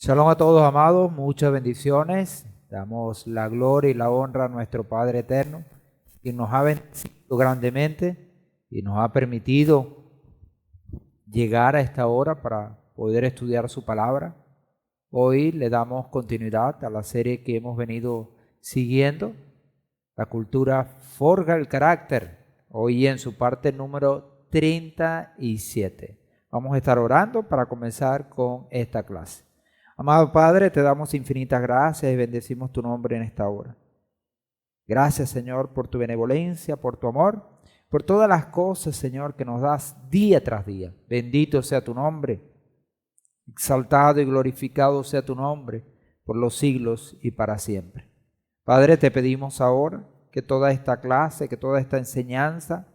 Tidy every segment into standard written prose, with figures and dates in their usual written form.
Shalom a todos, amados, muchas bendiciones. Damos la gloria y la honra a nuestro Padre eterno, quien nos ha bendecido grandemente y nos ha permitido llegar a esta hora para poder estudiar su palabra. Hoy le damos continuidad a la serie que hemos venido siguiendo, La cultura forja el carácter, hoy en su parte número 37. Vamos a estar orando para comenzar con esta clase. Amado Padre, te damos infinitas gracias y bendecimos tu nombre en esta hora. Gracias, Señor, por tu benevolencia, por tu amor, por todas las cosas, Señor, que nos das día tras día. Bendito sea tu nombre, exaltado y glorificado sea tu nombre por los siglos y para siempre. Padre, te pedimos ahora que toda esta clase, que toda esta enseñanza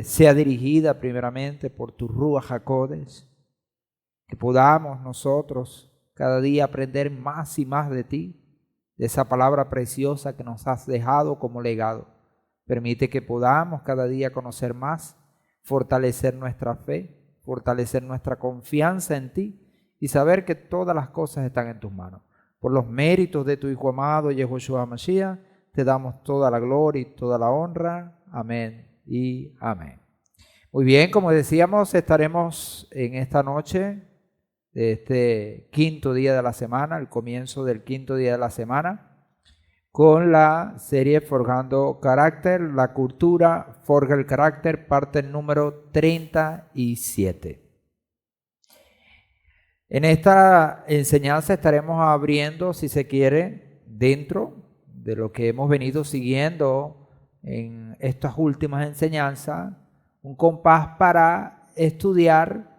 sea dirigida primeramente por tu Ruach HaKodesh, que podamos nosotros cada día aprender más y más de ti, de esa palabra preciosa que nos has dejado como legado. Permite que podamos cada día conocer más, fortalecer nuestra fe, fortalecer nuestra confianza en ti y saber que todas las cosas están en tus manos. Por los méritos de tu Hijo amado, Yehoshua Mashiach, te damos toda la gloria y toda la honra. Amén y amén. Muy bien, como decíamos, estaremos en esta noche de este quinto día de la semana, el comienzo del quinto día de la semana, con la serie Forjando Carácter, la cultura forja el carácter, parte número 37. En esta enseñanza estaremos abriendo, si se quiere, dentro de lo que hemos venido siguiendo en estas últimas enseñanzas, un compás para estudiar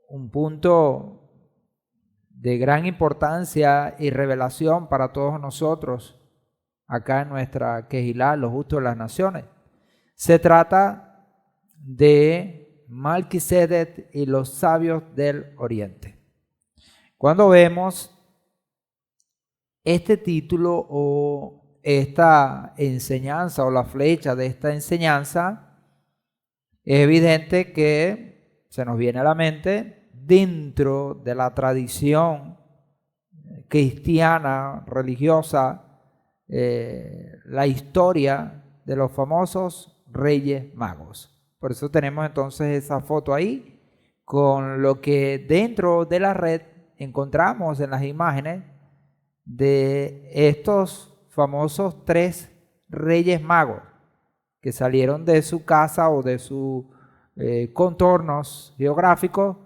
un punto de gran importancia y revelación para todos nosotros acá en nuestra Kehilá, los justos de las naciones. Se trata de Malquisedec y los sabios del Oriente. Cuando vemos este título o esta enseñanza o la flecha de esta enseñanza, es evidente que se nos viene a la mente dentro de la tradición cristiana, religiosa, la historia de los famosos Reyes Magos. Por eso tenemos entonces esa foto ahí con lo que dentro de la red encontramos en las imágenes de estos famosos 3 Reyes Magos que salieron de su casa o de sus contornos geográficos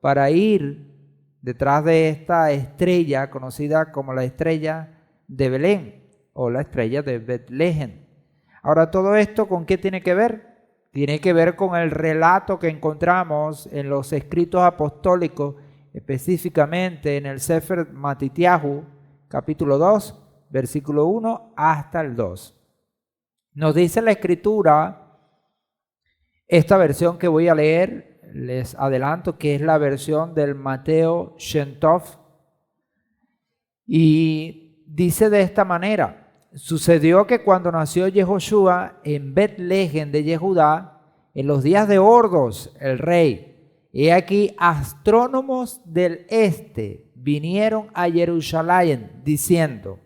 para ir detrás de esta estrella conocida como la estrella de Belén o la estrella de Betlehem. Ahora, ¿todo esto con qué tiene que ver? Tiene que ver con el relato que encontramos en los escritos apostólicos, específicamente en el Sefer Matityahu, capítulo 2, versículo 1 hasta el 2. Nos dice la escritura, esta versión que voy a leer, les adelanto que es la versión del Mateo Shem Tov, y dice de esta manera: sucedió que cuando nació Yehoshua en Betlehem de Yehudá, en los días de Ordos, el rey, he aquí astrónomos del este vinieron a Jerusalén diciendo: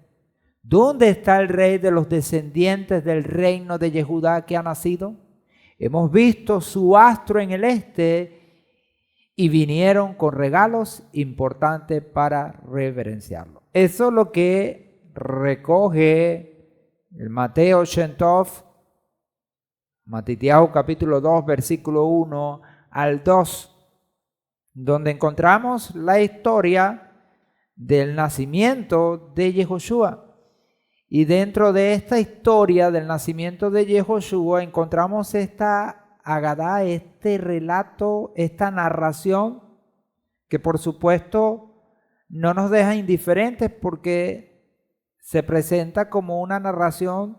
¿dónde está el rey de los descendientes del reino de Yehudá que ha nacido? Hemos visto su astro en el este y vinieron con regalos importantes para reverenciarlo. Eso es lo que recoge el Mateo Shem Tov, Matityahu capítulo 2, versículo 1 al 2, donde encontramos la historia del nacimiento de Yehoshua. Y dentro de esta historia del nacimiento de Yehoshua encontramos esta Agadá, este relato, esta narración que por supuesto no nos deja indiferentes porque se presenta como una narración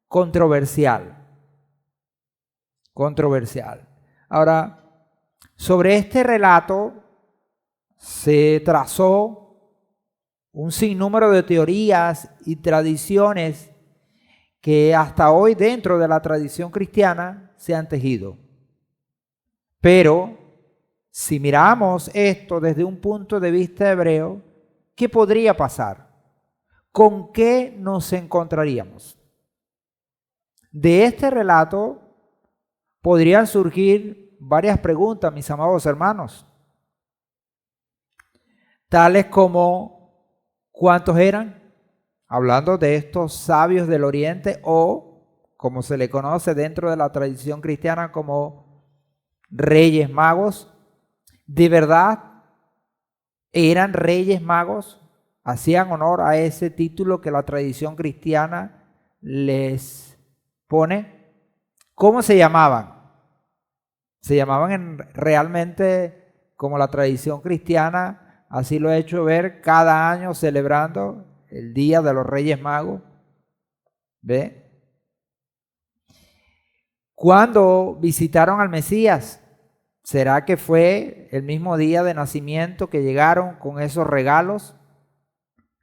controversial. Ahora, sobre este relato se trazó un sinnúmero de teorías y tradiciones que hasta hoy dentro de la tradición cristiana se han tejido. Pero Si miramos esto desde un punto de vista hebreo, ¿qué podría pasar? ¿Con qué nos encontraríamos? De este relato podrían surgir varias preguntas, mis amados hermanos, tales como ¿cuántos eran? Hablando de estos sabios del Oriente, o como se le conoce dentro de la tradición cristiana como reyes magos. ¿De verdad eran reyes magos? ¿Hacían honor a ese título que la tradición cristiana les pone? ¿Cómo se llamaban? Se llamaban realmente como la tradición cristiana así lo ha hecho ver cada año celebrando el Día de los Reyes Magos. ¿Ve? ¿Cuándo visitaron al Mesías? ¿Será que fue el mismo día de nacimiento que llegaron con esos regalos?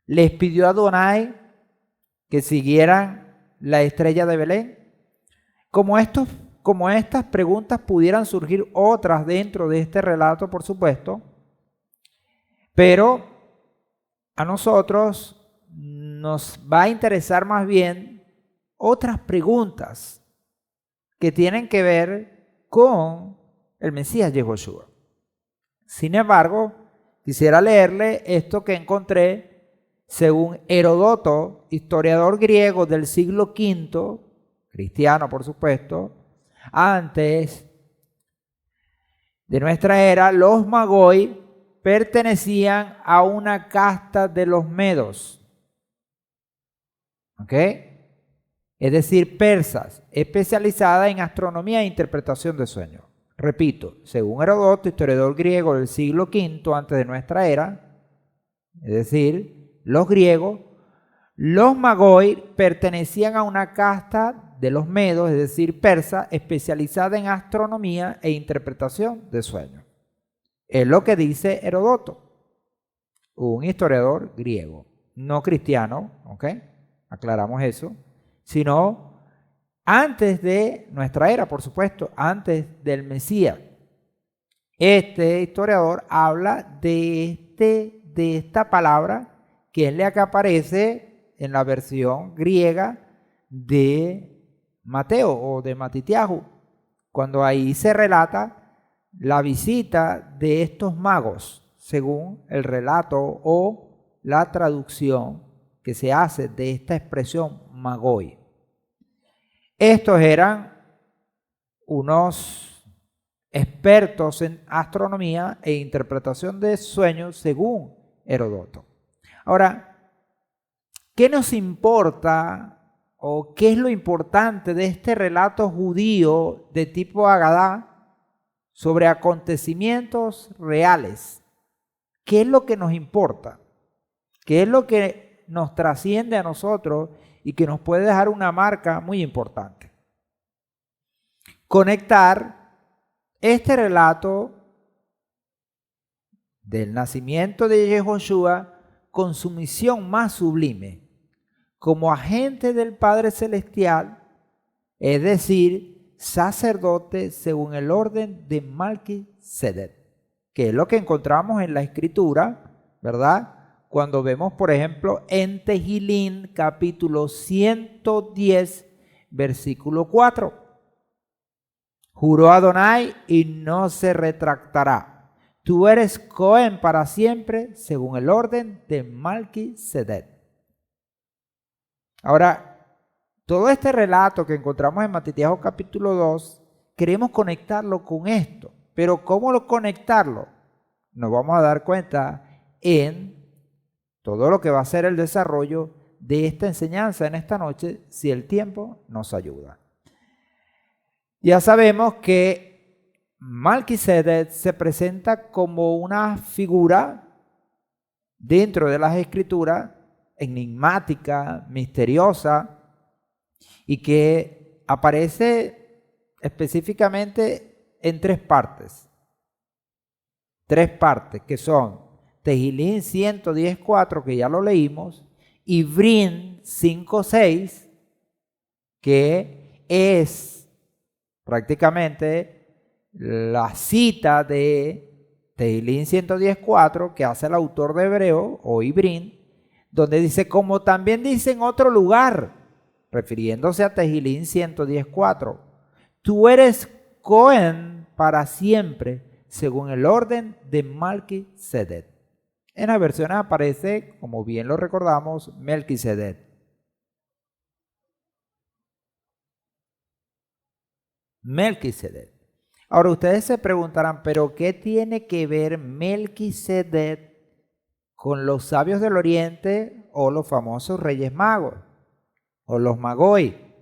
¿Les pidió a Adonai que siguieran la estrella de Belén? Como estas preguntas pudieran surgir otras dentro de este relato, por supuesto, pero a nosotros nos va a interesar más bien otras preguntas que tienen que ver con el Mesías Yehoshua. Sin embargo, quisiera leerle esto que encontré según Herodoto, historiador griego del siglo V, cristiano por supuesto, antes de nuestra era. Los Magoi pertenecían a una casta de los medos, ¿ok? Es decir, persas, especializada en astronomía e interpretación de sueños. Repito, según Herodoto, historiador griego del siglo V antes de nuestra era, es decir, los griegos, los Magoi pertenecían a una casta de los medos, es decir, persas, especializada en astronomía e interpretación de sueños. Es lo que dice Herodoto, un historiador griego, no cristiano, ¿ok? Aclaramos eso, sino antes de nuestra era, por supuesto, antes del Mesías. Este historiador habla de esta palabra que es la que aparece en la versión griega de Mateo o de Matitiahu, cuando ahí se relata la visita de estos magos, según el relato o la traducción que se hace de esta expresión magoi. Estos eran unos expertos en astronomía e interpretación de sueños según Herodoto. Ahora, ¿qué nos importa o qué es lo importante de este relato judío de tipo Agadá sobre acontecimientos reales? ¿Qué es lo que nos importa? ¿Qué es lo que nos trasciende a nosotros y que nos puede dejar una marca muy importante? Conectar este relato del nacimiento de Yehoshua con su misión más sublime, como agente del Padre Celestial, es decir, sacerdote según el orden de Malquisedec, que es lo que encontramos en la Escritura, ¿verdad? Cuando vemos, por ejemplo, en Tejilín, capítulo 110, versículo 4. Juró Adonai y no se retractará. Tú eres Cohen para siempre, según el orden de Malquisedec. Ahora, todo este relato que encontramos en Matitiahu capítulo 2, queremos conectarlo con esto. Pero ¿cómo conectarlo? Nos vamos a dar cuenta en todo lo que va a ser el desarrollo de esta enseñanza en esta noche, si el tiempo nos ayuda. Ya sabemos que Malquisedec se presenta como una figura dentro de las Escrituras enigmática, misteriosa, y que aparece específicamente en tres partes. Tres partes que son Tejilín 110.4, que ya lo leímos, y Brin 5.6, que es prácticamente la cita de Tehilín 110:4, que hace el autor de Hebreo o Ibrín, donde dice, como también dice en otro lugar, refiriéndose a Tehilín 110:4, tú eres Cohen para siempre, según el orden de Malquisedec. En las versiones aparece, como bien lo recordamos, Melquisedec. Melquisedec. Ahora ustedes se preguntarán, ¿pero qué tiene que ver Melquisedec con los sabios del Oriente o los famosos Reyes Magos o los Magoi?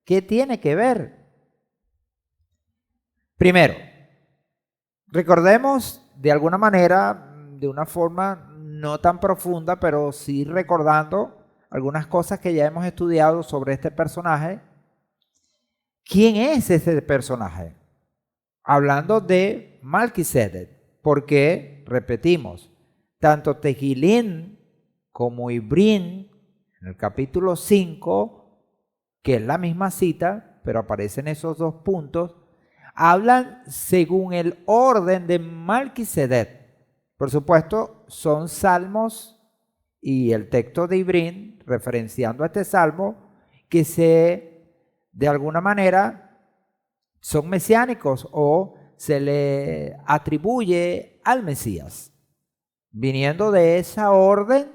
¿Qué tiene que ver? Primero, recordemos de alguna manera, de una forma no tan profunda, pero sí recordando algunas cosas que ya hemos estudiado sobre este personaje. ¿Quién es ese personaje? Hablando de Malquisedec, porque, repetimos, tanto Tehilín como Ibrín, en el capítulo 5, que es la misma cita, pero aparecen esos dos puntos, hablan según el orden de Malquisedec. Por supuesto, son salmos y el texto de Ibrín, referenciando a este salmo, que de alguna manera son mesiánicos o se le atribuye al Mesías, viniendo de esa orden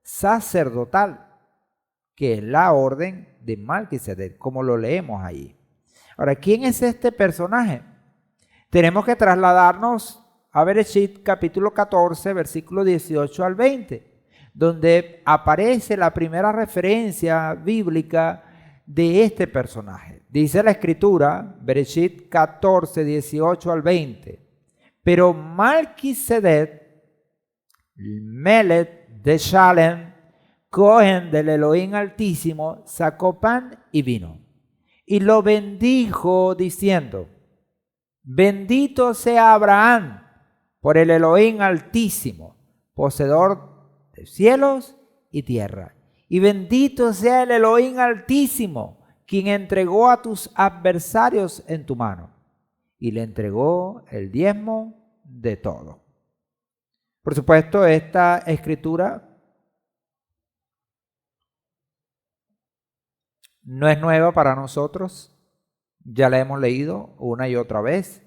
sacerdotal, que es la orden de Malquisedec, como lo leemos ahí. Ahora, ¿quién es este personaje? Tenemos que trasladarnos a Bereshit capítulo 14, versículo 18 al 20, donde aparece la primera referencia bíblica de este personaje. Dice la escritura, Bereshit 14, 18 al 20, pero Malquisedec, Melech de Shalem, Cohen del Elohim Altísimo, sacó pan y vino, y lo bendijo diciendo, bendito sea Abraham por el Elohim Altísimo, poseedor de cielos y tierra. Y bendito sea el Elohim Altísimo, quien entregó a tus adversarios en tu mano. Y le entregó el diezmo de todo. Por supuesto, esta escritura no es nueva para nosotros. Ya la hemos leído una y otra vez.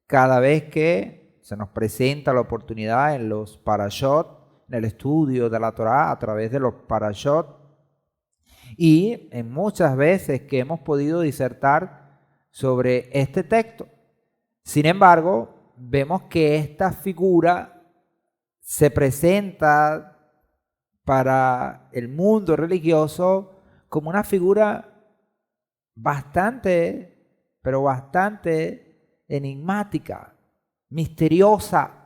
Cada vez que se nos presenta la oportunidad en los parashot, en el estudio de la Torá a través de los parashot, y en muchas veces que hemos podido disertar sobre este texto. Sin embargo, vemos que esta figura se presenta para el mundo religioso como una figura bastante, pero bastante enigmática, misteriosa.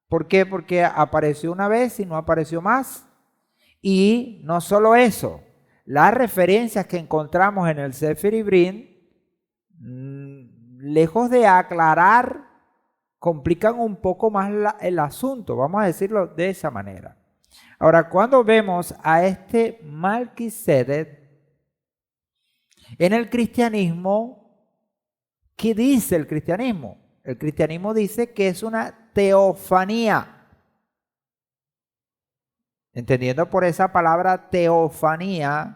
¿Por qué? Porque apareció una vez y no apareció más. Y no solo eso, las referencias que encontramos en el Sefer Ibrín, lejos de aclarar, complican un poco más el asunto, vamos a decirlo de esa manera. Ahora, cuando vemos a este Malquisedec en el cristianismo, ¿qué dice el cristianismo? El cristianismo dice que es una teofanía. Entendiendo por esa palabra teofanía,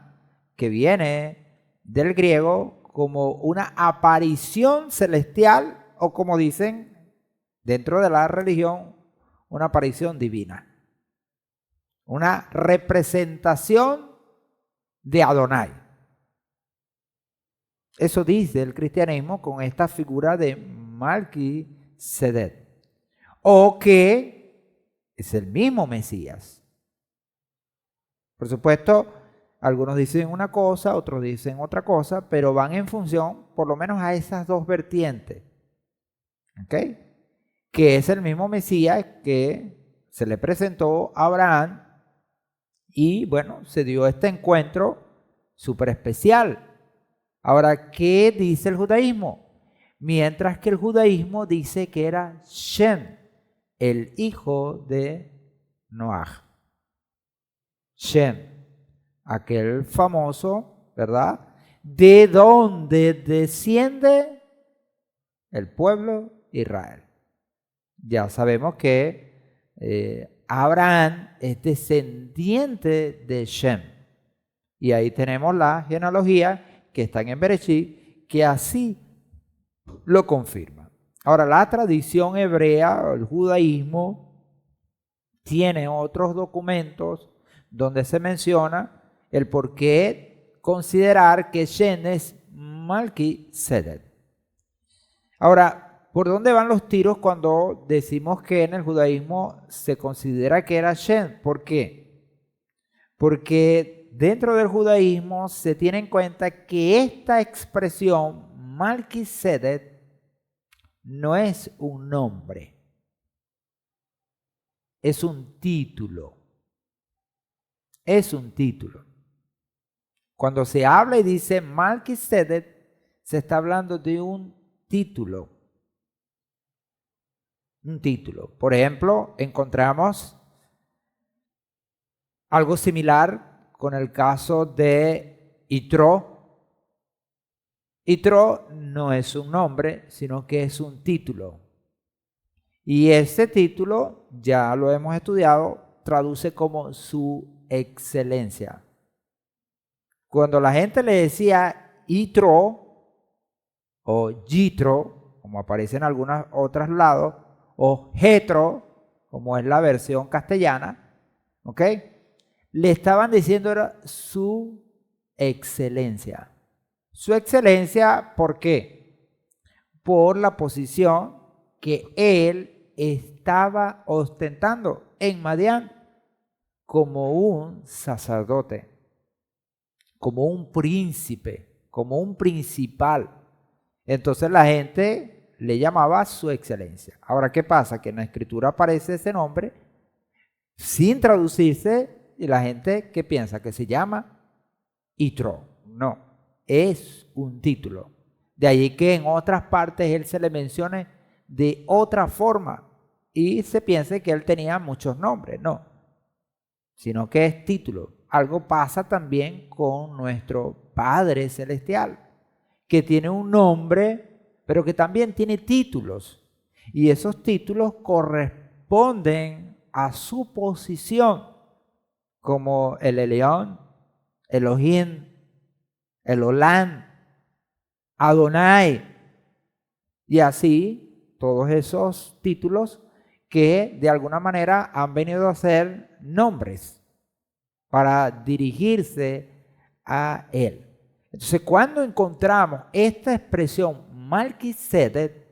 que viene del griego como una aparición celestial, o como dicen dentro de la religión, una aparición divina. Una representación de Adonai. Eso dice el cristianismo con esta figura de Malquisedec. O que es el mismo Mesías. Por supuesto, algunos dicen una cosa, otros dicen otra cosa, pero van en función por lo menos a esas dos vertientes. ¿Ok? Que es el mismo Mesías que se le presentó a Abraham y bueno, se dio este encuentro súper especial. Ahora, ¿qué dice el judaísmo? Mientras que el judaísmo dice que era Shem, el hijo de Noaj. Shem, aquel famoso, ¿verdad? De donde desciende el pueblo Israel. Ya sabemos que Abraham es descendiente de Shem. Y ahí tenemos la genealogía que está en Bereshit, que así lo confirma. Ahora, la tradición hebrea, el judaísmo, tiene otros documentos donde se menciona el por qué considerar que Shem es Malquisedec. Ahora, ¿por dónde van los tiros cuando decimos que en el judaísmo se considera que era Shem? ¿Por qué? Porque dentro del judaísmo se tiene en cuenta que esta expresión Malquisedec no es un nombre, es un título. Es un título. Cuando se habla y dice Malquisedec, se está hablando de un título. Un título. Por ejemplo, encontramos algo similar con el caso de Yitro. Yitro no es un nombre, sino que es un título. Y ese título, ya lo hemos estudiado, traduce como su excelencia. Cuando la gente le decía Yitro o Yitro, como aparece en algunos otros lados, o Jetro, como es la versión castellana, ¿ok? Le estaban diciendo era su excelencia. Su excelencia, ¿por qué? Por la posición que él estaba ostentando en Madián como un sacerdote, como un príncipe, como un principal. Entonces la gente le llamaba su excelencia. Ahora, ¿qué pasa? Que en la escritura aparece ese nombre sin traducirse y la gente, ¿qué piensa? Que se llama Yitro. No, es un título. De ahí que en otras partes él se le mencione de otra forma y se piense que él tenía muchos nombres. No, sino que es título. Algo pasa también con nuestro Padre Celestial, que tiene un nombre, pero que también tiene títulos. Y esos títulos corresponden a su posición, como el Elión, Elohim, el Olam, Adonai, y así todos esos títulos que de alguna manera han venido a ser nombres para dirigirse a él. Entonces, cuando encontramos esta expresión Malquisedec,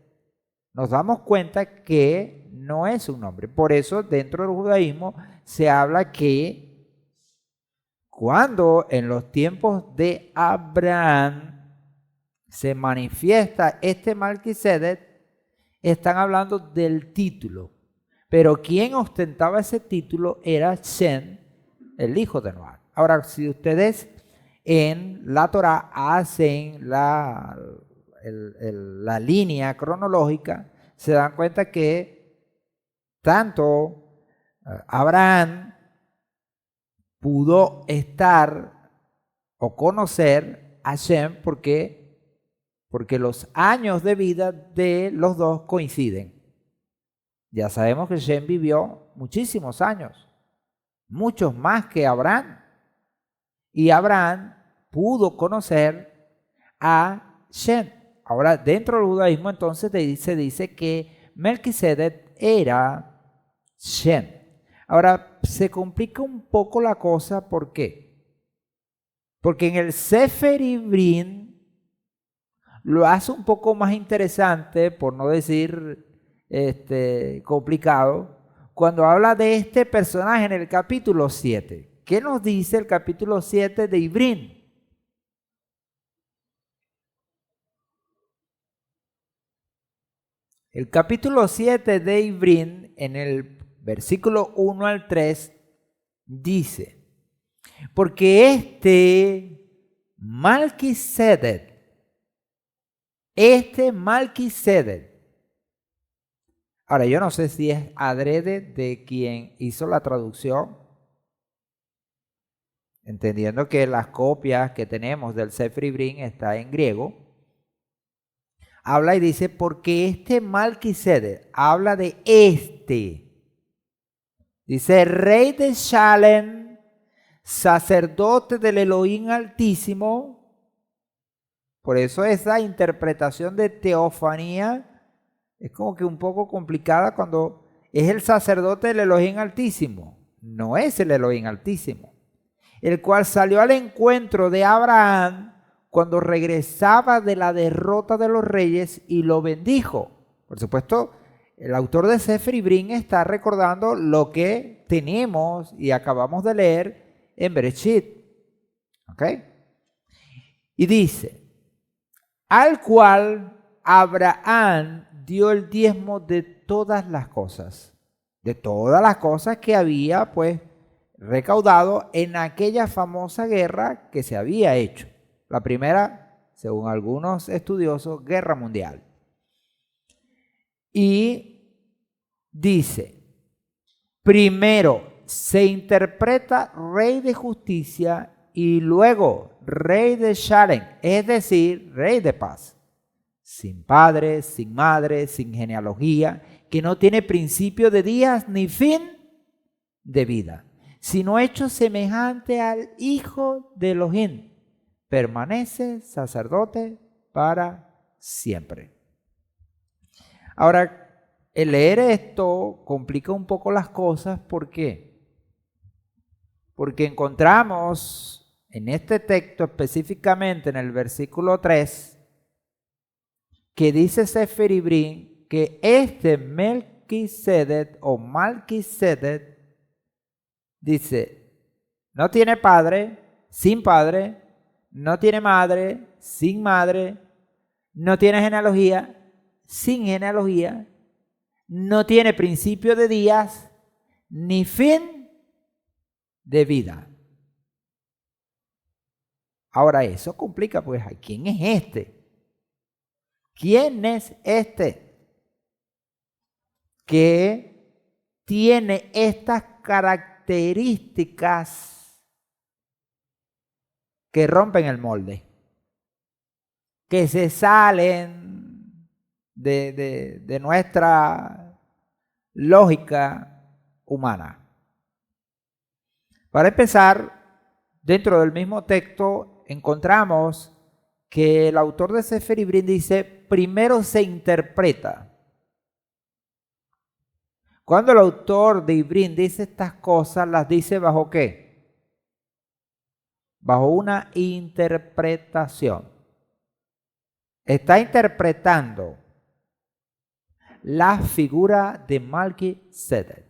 nos damos cuenta que no es un nombre. Por eso, dentro del judaísmo se habla que cuando en los tiempos de Abraham se manifiesta este Malquisedec, están hablando del título. Pero quien ostentaba ese título era Shem, el hijo de Noah. Ahora, si ustedes en la Torah hacen la línea cronológica, se dan cuenta que tanto Abraham pudo estar o conocer a Shem porque los años de vida de los dos coinciden. Ya sabemos que Shem vivió muchísimos años, muchos más que Abraham. Y Abraham pudo conocer a Shem. Ahora, dentro del judaísmo entonces se dice que Melquisedec era Shem. Ahora, se complica un poco la cosa, ¿por qué? Porque en el Sefer Ibrim lo hace un poco más interesante, por no decir complicado, cuando habla de este personaje en el capítulo 7. ¿Qué nos dice el capítulo 7 de Ibrim? El capítulo 7 de Ibrim, en el versículo 1 al 3, dice: porque Malquisedec, ahora yo no sé si es adrede de quien hizo la traducción, entendiendo que las copias que tenemos del Sefer Ibrim está en griego. habla y dice, porque este Malquisedec, habla de este. Dice, rey de Shalem, sacerdote del Elohim Altísimo. Por eso esa interpretación de teofanía es como que un poco complicada cuando es el sacerdote del Elohim Altísimo. No es el Elohim Altísimo. El cual salió al encuentro de Abraham cuando regresaba de la derrota de los reyes y lo bendijo. Por supuesto, el autor de Sefer Ibrim está recordando lo que tenemos y acabamos de leer en Bereshit. ¿Ok? Y dice, al cual Abraham dio el diezmo de todas las cosas que había pues recaudado en aquella famosa guerra que se había hecho. La primera, según algunos estudiosos, guerra mundial. Y dice, primero se interpreta rey de justicia y luego rey de Shalem, es decir, rey de paz. Sin padre, sin madre, sin genealogía, que no tiene principio de días ni fin de vida, sino hecho semejante al Hijo de Elohim, permanece sacerdote para siempre. Ahora, el leer esto complica un poco las cosas. ¿Por qué? Porque encontramos en este texto, específicamente en el versículo 3, que dice Sefer Ibrim que este Melquisedec o Malquisedec dice, no tiene padre, sin padre, no tiene madre, sin madre, no tiene genealogía, sin genealogía, no tiene principio de días, ni fin de vida. Ahora eso complica, pues, ¿quién es este? ¿Quién es este que tiene estas características que rompen el molde, que se salen de nuestra lógica humana? Para empezar, dentro del mismo texto encontramos que el autor de Sefer Ibrim dice, primero se interpreta. Cuando el autor de Ibrim dice estas cosas, las dice ¿bajo qué? Bajo una interpretación. Está interpretando la figura de Malquisedec.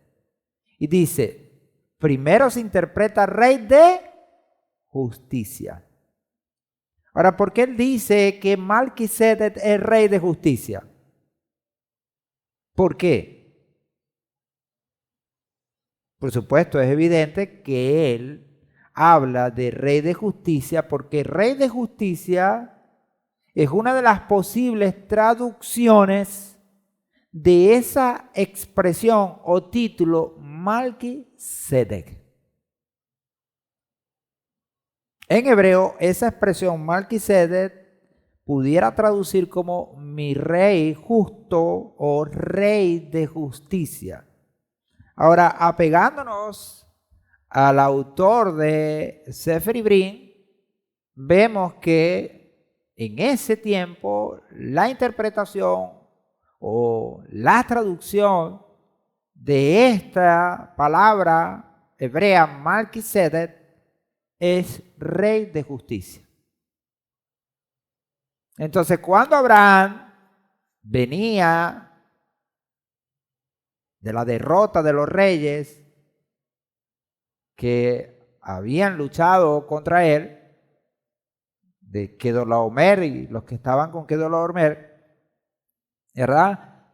Y dice, primero se interpreta rey de justicia. Ahora, ¿por qué él dice que Malquisedec es rey de justicia? ¿Por qué? Por supuesto, es evidente que él habla de rey de justicia porque rey de justicia es una de las posibles traducciones de esa expresión o título Malquisedec. En hebreo, esa expresión Malquisedec pudiera traducir como mi rey justo o rey de justicia. Ahora, apegándonos al autor de Sefer Ibrim, vemos que en ese tiempo la interpretación o la traducción de esta palabra hebrea Malquisedec es rey de justicia. Entonces, cuando Abraham venía de la derrota de los reyes que habían luchado contra él, de Kedorlaomer y los que estaban con Kedorlaomer, ¿verdad?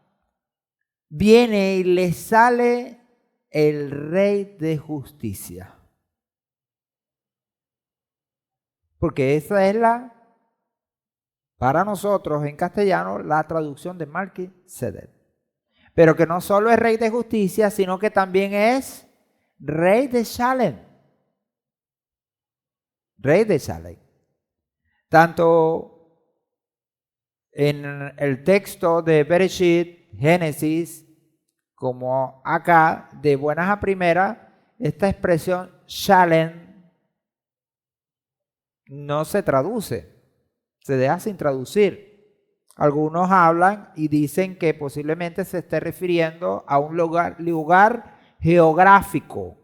Viene y le sale el rey de justicia. Porque esa es para nosotros en castellano, la traducción de Malquisedec. Pero que no solo es rey de justicia, sino que también es rey de Shalem. Rey de Shalem. Tanto en el texto de Bereshit, Génesis, como acá, de buenas a primeras, esta expresión shalem no se traduce, se deja sin traducir. Algunos hablan y dicen que posiblemente se esté refiriendo a un lugar geográfico,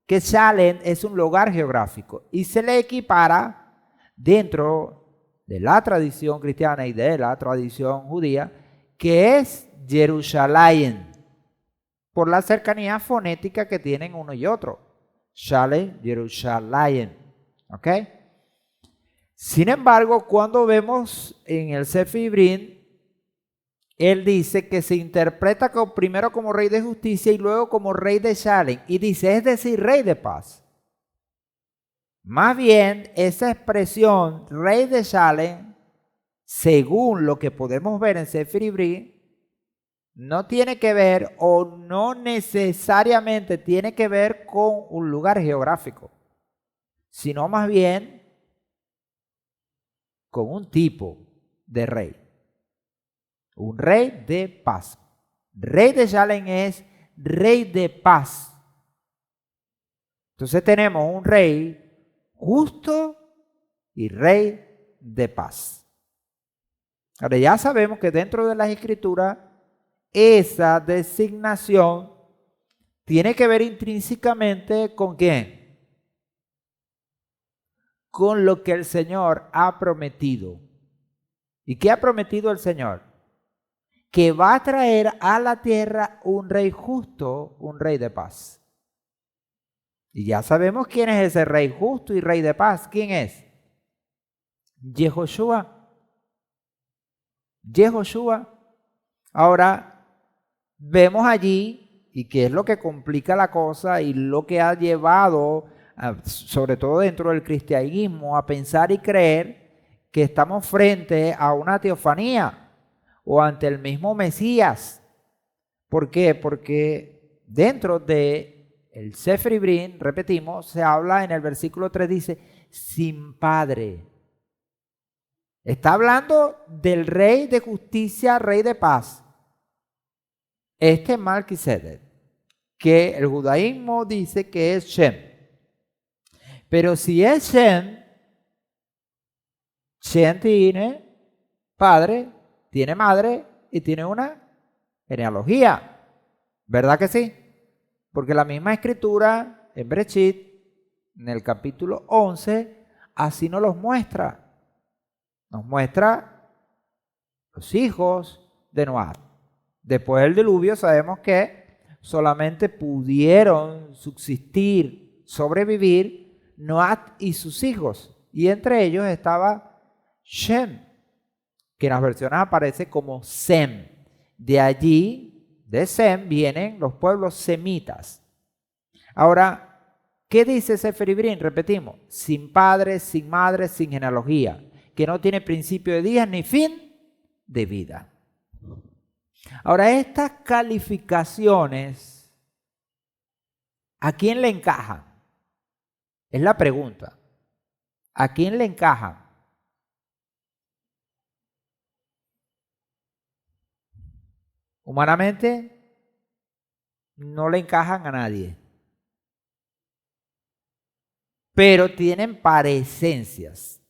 que Shalem es un lugar geográfico y se le equipara dentro de la tradición cristiana y de la tradición judía, que es Jerusalén, por la cercanía fonética que tienen uno y otro. Shalem, Jerusalén. ¿Ok? Sin embargo, cuando vemos en el Sefer Ibrim, él dice que se interpreta primero como rey de justicia y luego como rey de Shalem. Y dice, es decir, rey de paz. Más bien, esa expresión, rey de Shalem, según lo que podemos ver en Sefer Ibrim, no tiene que ver o no necesariamente tiene que ver con un lugar geográfico, sino más bien con un tipo de rey. Un rey de paz. Rey de Shalem es rey de paz. Entonces tenemos un rey justo y rey de paz. Ahora ya sabemos que dentro de las escrituras esa designación tiene que ver intrínsecamente con ¿quién? Con lo que el Señor ha prometido. ¿Y qué ha prometido el Señor? Que va a traer a la tierra un rey justo, un rey de paz. Y ya sabemos quién es ese rey justo y rey de paz. ¿Quién es? Yehoshua. Yehoshua. Ahora, vemos allí, y qué es lo que complica la cosa y lo que ha llevado, sobre todo dentro del cristianismo, a pensar y creer que estamos frente a una teofanía o ante el mismo Mesías. ¿Por qué? Porque dentro de el Sefer Ibrim, repetimos, se habla en el versículo 3, dice, sin padre. Está hablando del rey de justicia, rey de paz. Este Melquisedec, que el judaísmo dice que es Shem. Pero si es Shem, Shem tiene padre, tiene madre y tiene una genealogía. ¿Verdad que sí? Porque la misma escritura en Bereshit, en el capítulo 11, así nos los muestra. Nos muestra los hijos de Noah. Después del diluvio sabemos que solamente pudieron subsistir, sobrevivir Noah y sus hijos. Y entre ellos estaba Shem, que en las versiones aparece como Sem. De allí, de Sem, vienen los pueblos semitas. Ahora, ¿qué dice Sefer Ibrim? Repetimos, sin padre, sin madre, sin genealogía, que no tiene principio de días ni fin de vida. Ahora, estas calificaciones, ¿a quién le encajan? Es la pregunta. ¿A quién le encajan? Humanamente, no le encajan a nadie. Pero tienen parecencias.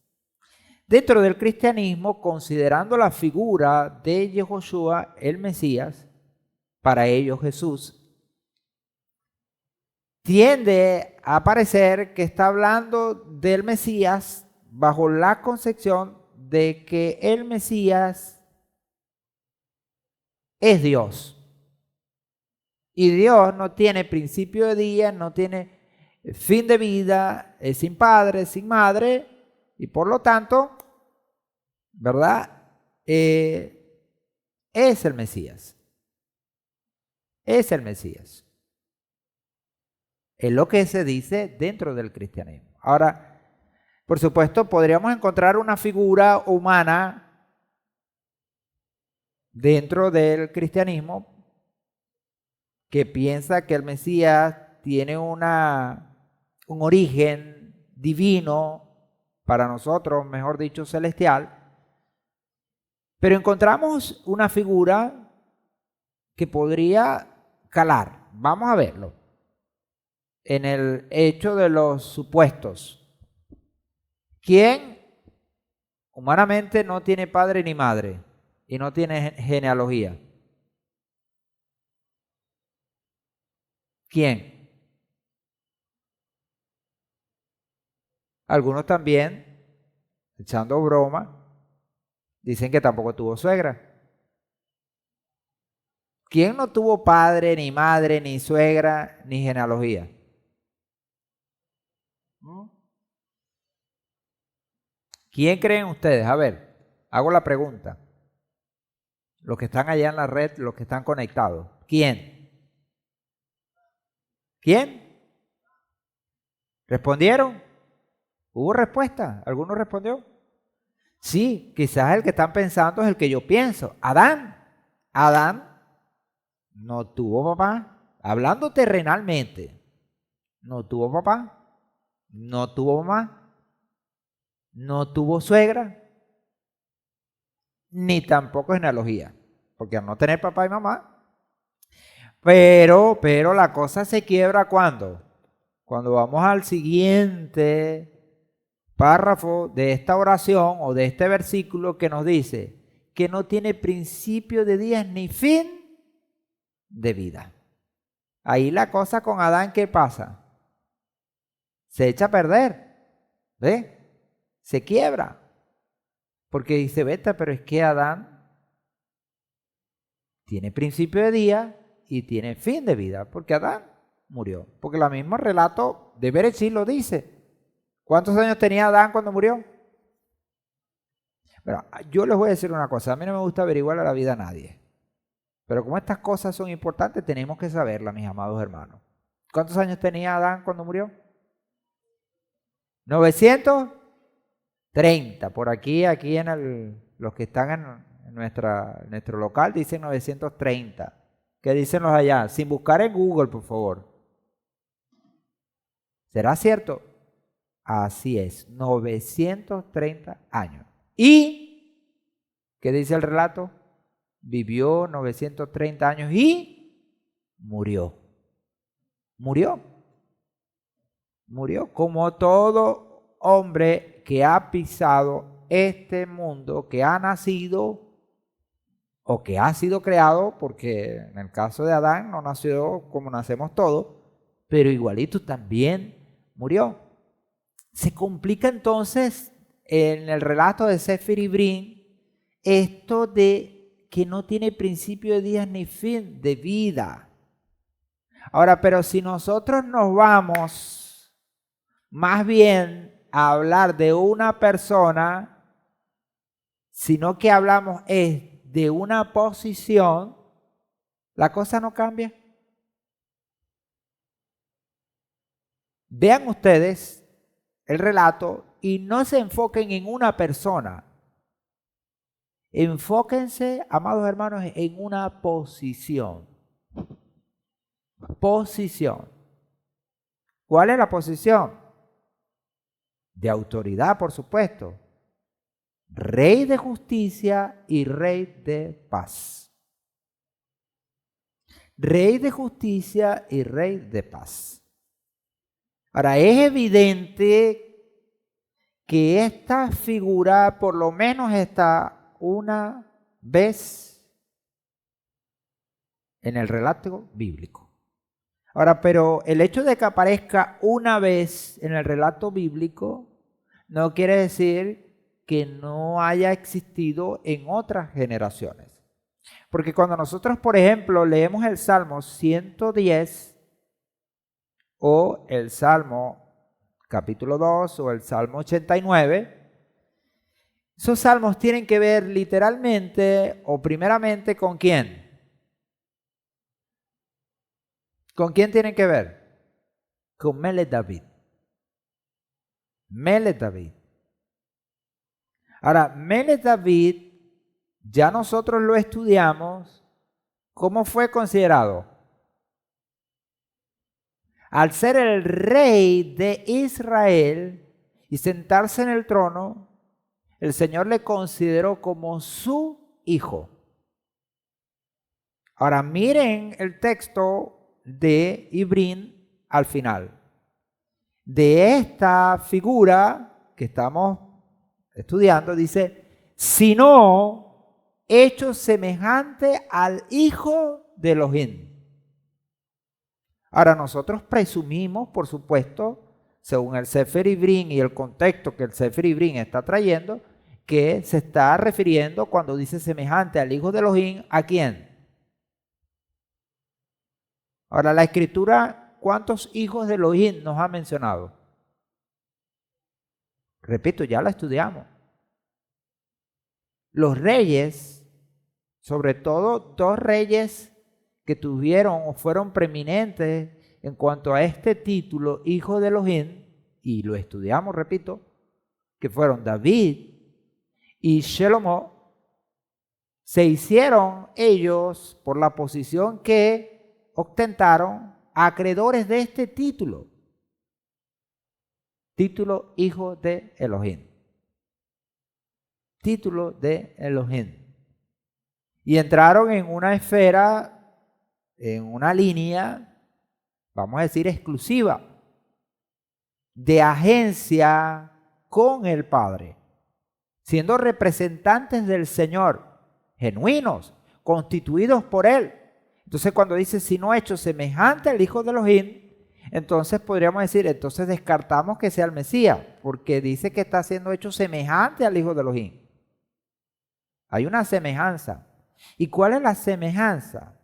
Dentro del cristianismo, considerando la figura de Yehoshua, el Mesías, para ellos Jesús, tiende a parecer que está hablando del Mesías bajo la concepción de que el Mesías es Dios. Y Dios no tiene principio de día, no tiene fin de vida, es sin padre, sin madre, y por lo tanto, ¿verdad? Es el Mesías. Es el Mesías. Es lo que se dice dentro del cristianismo. Ahora, por supuesto, podríamos encontrar una figura humana dentro del cristianismo que piensa que el Mesías tiene un origen divino, para nosotros, mejor dicho, celestial, Pero encontramos una figura que podría calar. Vamos a verlo. En el hecho de los supuestos. ¿Quién humanamente no tiene padre ni madre y no tiene genealogía? ¿Quién? Algunos también, echando broma, dicen que tampoco tuvo suegra. ¿Quién no tuvo padre, ni madre, ni suegra, ni genealogía? ¿Quién creen ustedes? A ver, hago la pregunta. Los que están allá en la red, los que están conectados. ¿Quién? ¿Quién? ¿Respondieron? ¿Hubo respuesta? ¿Alguno respondió? Sí, quizás el que están pensando es el que yo pienso. Adán. Adán no tuvo papá. Hablando terrenalmente. No tuvo papá. No tuvo mamá. No tuvo suegra. Ni tampoco genealogía. Porque al no tener papá y mamá. Pero la cosa se quiebra ¿cuándo? Cuando vamos al siguiente párrafo de esta oración o de este versículo que nos dice que no tiene principio de días ni fin de vida. Ahí la cosa con Adán, ¿qué pasa? Se echa a perder, ¿ve? Se quiebra. Porque dice, vete, pero es que Adán tiene principio de día y tiene fin de vida, porque Adán murió. Porque el mismo relato de Bereshit lo dice. ¿Cuántos años tenía Adán cuando murió? Bueno, yo les voy a decir una cosa. A mí no me gusta averiguar la vida a nadie. Pero como estas cosas son importantes, tenemos que saberlas, mis amados hermanos. ¿Cuántos años tenía Adán cuando murió? 930. Por aquí en los que están en nuestro local dicen 930. ¿Qué dicen los allá? Sin buscar en Google, por favor. ¿Será cierto? Así es, 930 años. ¿Y qué dice el relato? Vivió 930 años y murió. Murió. Murió como todo hombre que ha pisado este mundo, que ha nacido o que ha sido creado, porque en el caso de Adán no nació como nacemos todos, pero igualito también murió. Se complica entonces en el relato de Sefer Ibrim esto de que no tiene principio de días ni fin de vida. Ahora, pero si nosotros nos vamos más bien a hablar de una persona, sino que hablamos es de una posición, la cosa no cambia. Vean ustedes el relato y no se enfoquen en una persona. Enfóquense, amados hermanos, en una posición. Posición. ¿Cuál es la posición? De autoridad, por supuesto. Rey de justicia y rey de paz. Rey de justicia y rey de paz. Ahora, es evidente que esta figura por lo menos está una vez en el relato bíblico. Ahora, pero el hecho de que aparezca una vez en el relato bíblico no quiere decir que no haya existido en otras generaciones. Porque cuando nosotros, por ejemplo, leemos el Salmo 110 o el Salmo capítulo 2 o el Salmo 89, esos salmos tienen que ver literalmente o primeramente ¿con quién? ¿Con quién tienen que ver? Con Melech David. Melech David. Ahora, Melech David, ya nosotros lo estudiamos. ¿Cómo fue considerado? Al ser el rey de Israel y sentarse en el trono, el Señor le consideró como su hijo. Ahora miren el texto de Ibrín al final. De esta figura que estamos estudiando, dice, sino hecho semejante al Hijo de Elohim. Ahora nosotros presumimos, por supuesto, según el Sefer Ibrín y el contexto que el Sefer Ibrín está trayendo, que se está refiriendo cuando dice semejante al Hijo de Elohim, ¿a quién? Ahora la Escritura, ¿cuántos hijos de Elohim nos ha mencionado? Repito, ya la estudiamos. Los reyes, sobre todo 2 reyes que tuvieron o fueron preeminentes en cuanto a este título, hijo de Elohim, y lo estudiamos, repito, que fueron David y Shelomo, se hicieron ellos, por la posición que ostentaron, acreedores de este título. Título hijo de Elohim. Título de Elohim. Y entraron en una esfera, en una línea, vamos a decir, exclusiva, de agencia con el Padre, siendo representantes del Señor, genuinos, constituidos por Él. Entonces cuando dice, si no hecho semejante al Hijo de Elohim, entonces podríamos decir, entonces descartamos que sea el Mesías, porque dice que está siendo hecho semejante al Hijo de Elohim. Hay una semejanza. ¿Y cuál es la semejanza?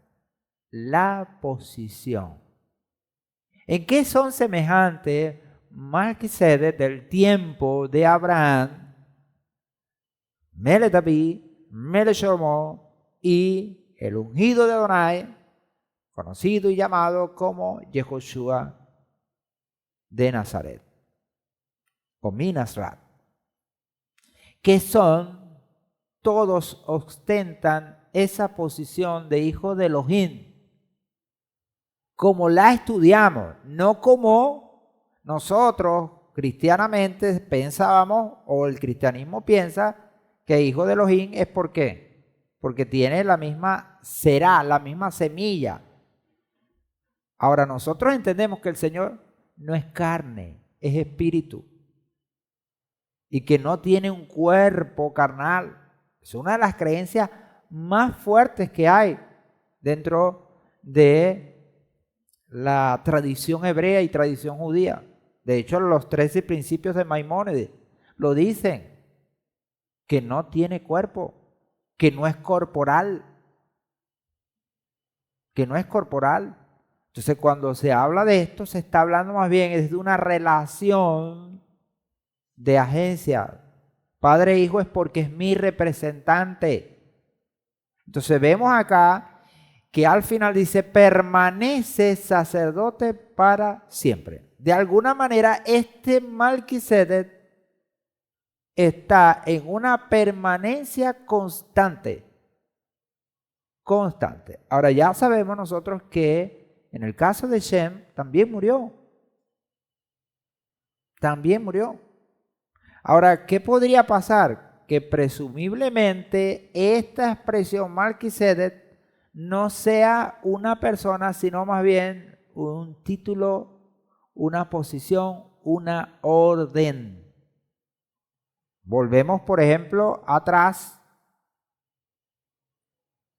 La posición. ¿En qué son semejantes Melquisedec del tiempo de Abraham, Mele David, Mele Shlomo y el ungido de Adonai, conocido y llamado como Yehoshua de Nazaret, o Minasrat, que son, todos ostentan esa posición de hijo de Elohim, como la estudiamos, no como nosotros cristianamente pensábamos, o el cristianismo piensa, que hijo de Elohim es ¿por qué? Porque tiene la misma, será la misma semilla. Ahora nosotros entendemos que el Señor no es carne, es espíritu, y que no tiene un cuerpo carnal. Es una de las creencias más fuertes que hay dentro de la tradición hebrea y tradición judía. De hecho, los 13 principios de Maimónides lo dicen, que no tiene cuerpo, que no es corporal, que no es corporal. Entonces, cuando se habla de esto, se está hablando más bien es de una relación de agencia. Padre e hijo es porque es mi representante. Entonces, vemos acá que al final dice, permanece sacerdote para siempre. De alguna manera, este Melquisedec está en una permanencia constante. Constante. Ahora ya sabemos nosotros que en el caso de Shem también murió. También murió. Ahora, ¿qué podría pasar? Que presumiblemente esta expresión Melquisedec no sea una persona, sino más bien un título, una posición, una orden. Volvemos, por ejemplo, atrás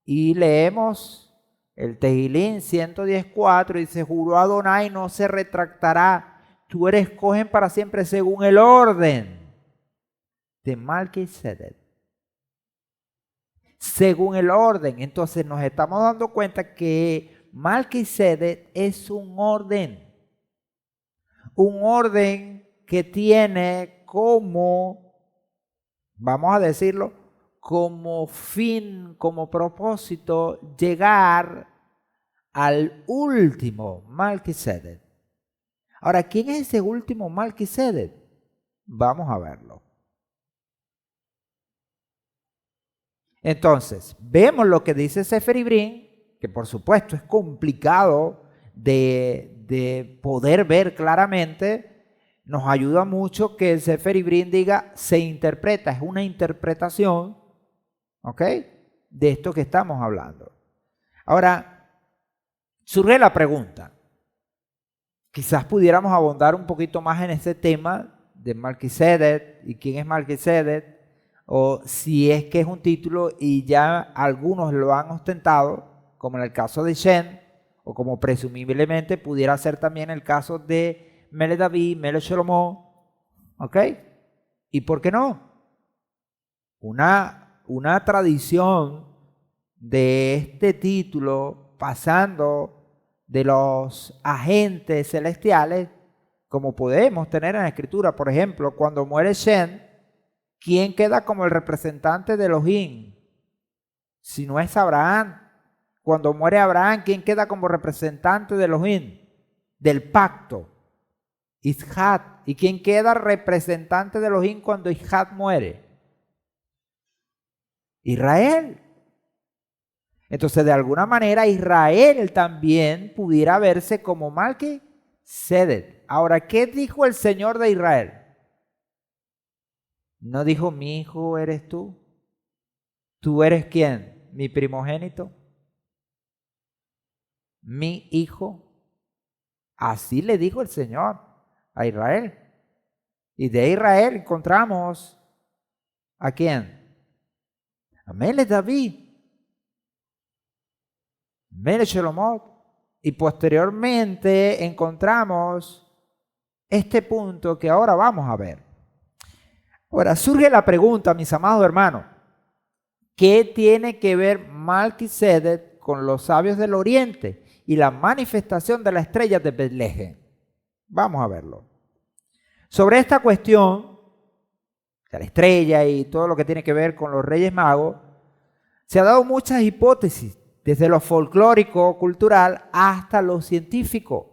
y leemos el Tehilín 110:4, dice, juró Adonai, no se retractará, tú eres Cohen para siempre según el orden de Melquisedec. Según el orden. Entonces nos estamos dando cuenta que Melquisedec es un orden que tiene como, vamos a decirlo, como fin, como propósito, llegar al último Melquisedec. Ahora, ¿quién es ese último Melquisedec? Vamos a verlo. Entonces, vemos lo que dice Sefer Ibrín, que por supuesto es complicado de poder ver claramente. Nos ayuda mucho que el Sefer Ibrín diga se interpreta, es una interpretación, ¿ok? de esto que estamos hablando. Ahora, surge la pregunta. Quizás pudiéramos abundar un poquito más en este tema de Melquisedec y quién es Melquisedec, o si es que es un título y ya algunos lo han ostentado, como en el caso de Shem, o como presumiblemente pudiera ser también el caso de Mele David, Mele Shlomo, ¿ok? ¿Y por qué no? Una tradición de este título pasando de los agentes celestiales, como podemos tener en la Escritura. Por ejemplo, cuando muere Shem, ¿quién queda como el representante de Elohim? Si no es Abraham. Cuando muere Abraham, ¿quién queda como representante de Elohim? Del pacto. Isaac. ¿Y quién queda representante de Elohim cuando Isaac muere? Israel. Entonces, de alguna manera, Israel también pudiera verse como Melquisedec. Ahora, ¿qué dijo el Señor de Israel? ¿No dijo, mi hijo eres tú? ¿Tú eres quién? ¿Mi primogénito? ¿Mi hijo? Así le dijo el Señor a Israel. Y de Israel encontramos ¿a quién? A Mele David, Mele Shelomot. Y posteriormente encontramos este punto que ahora vamos a ver. Ahora surge la pregunta, mis amados hermanos, ¿qué tiene que ver Melquisedec con los sabios del oriente y la manifestación de la estrella de Betlehem? Vamos a verlo. Sobre esta cuestión de la estrella y todo lo que tiene que ver con los Reyes Magos, se han dado muchas hipótesis, desde lo folclórico, cultural, hasta lo científico.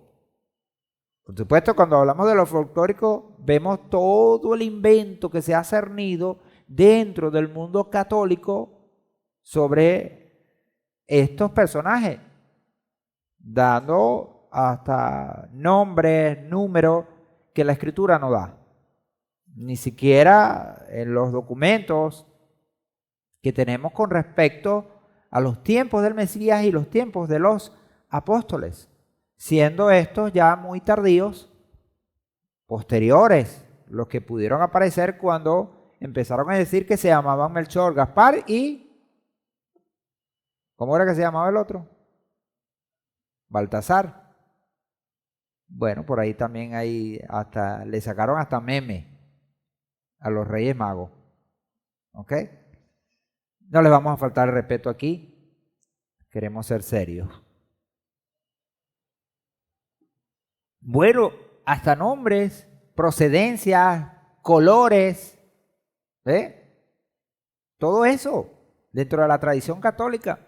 Por supuesto, cuando hablamos de lo folclórico, vemos todo el invento que se ha cernido dentro del mundo católico sobre estos personajes, dando hasta nombres, números que la Escritura no da. Ni siquiera en los documentos que tenemos con respecto a los tiempos del Mesías y los tiempos de los apóstoles, siendo estos ya muy tardíos, posteriores, los que pudieron aparecer cuando empezaron a decir que se llamaban Melchor, Gaspar y... ¿Cómo era que se llamaba el otro? Baltasar. Bueno, por ahí también hasta le sacaron hasta meme a los Reyes Magos. ¿Ok? No les vamos a faltar el respeto aquí. Queremos ser serios. Bueno, hasta nombres, procedencias, colores, todo eso dentro de la tradición católica.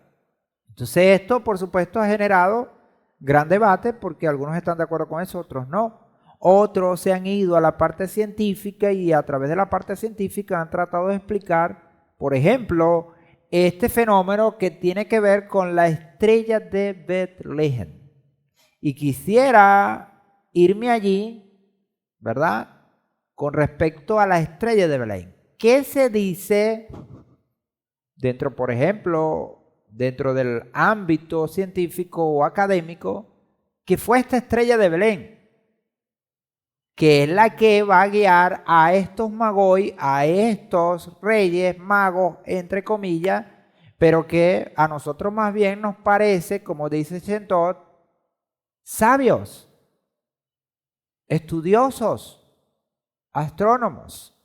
Entonces esto, por supuesto, ha generado gran debate porque algunos están de acuerdo con eso, otros no. Otros se han ido a la parte científica y a través de la parte científica han tratado de explicar, por ejemplo, este fenómeno que tiene que ver con la estrella de Betlehem. Y quisiera irme allí, ¿verdad? Con respecto a la estrella de Belén. ¿Qué se dice dentro, por ejemplo, dentro del ámbito científico o académico, que fue esta estrella de Belén, que es la que va a guiar a estos magoi, a estos reyes magos, entre comillas, pero que a nosotros más bien nos parece, como dice Shentot, sabios, estudiosos, astrónomos,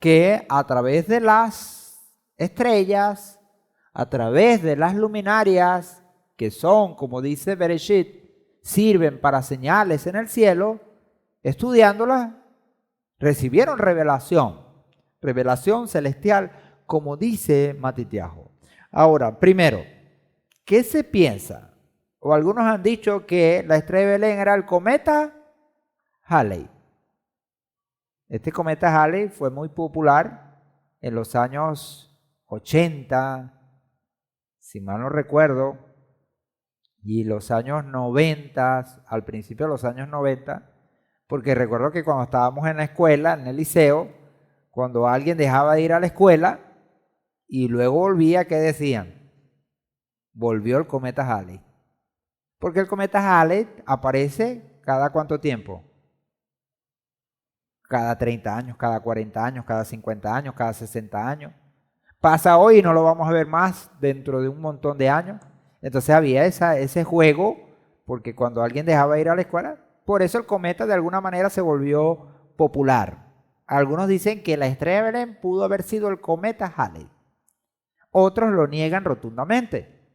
que a través de las estrellas, a través de las luminarias, que son, como dice Bereshit, sirven para señales en el cielo, estudiándolas, recibieron revelación celestial, como dice Matitiajo. Ahora, primero, ¿qué se piensa? O algunos han dicho que la estrella de Belén era el cometa Halley. Este cometa Halley fue muy popular en los años 80, si mal no recuerdo, y los años 90, al principio de los años 90, porque recuerdo que cuando estábamos en la escuela, en el liceo, cuando alguien dejaba de ir a la escuela y luego volvía, ¿qué decían? Volvió el cometa Halley. Porque el cometa Halley aparece cada ¿cuánto tiempo? Cada 30 años, cada 40 años, cada 50 años, cada 60 años. Pasa hoy y no lo vamos a ver más dentro de un montón de años. Entonces había ese juego, porque cuando alguien dejaba de ir a la escuela, por eso el cometa de alguna manera se volvió popular. Algunos dicen que la estrella de Belén pudo haber sido el cometa Halley. Otros lo niegan rotundamente.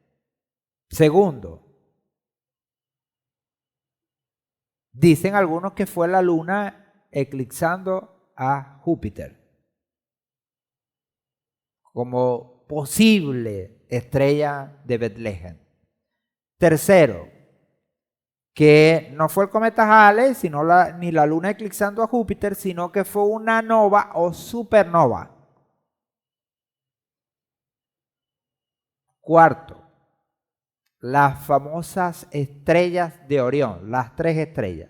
Segundo, dicen algunos que fue la luna eclipsando a Júpiter como posible estrella de Betlehem. Tercero, que no fue el cometa Halley, ni la luna eclipsando a Júpiter, sino que fue una nova o supernova. Cuarto, las famosas estrellas de Orión, las 3 estrellas,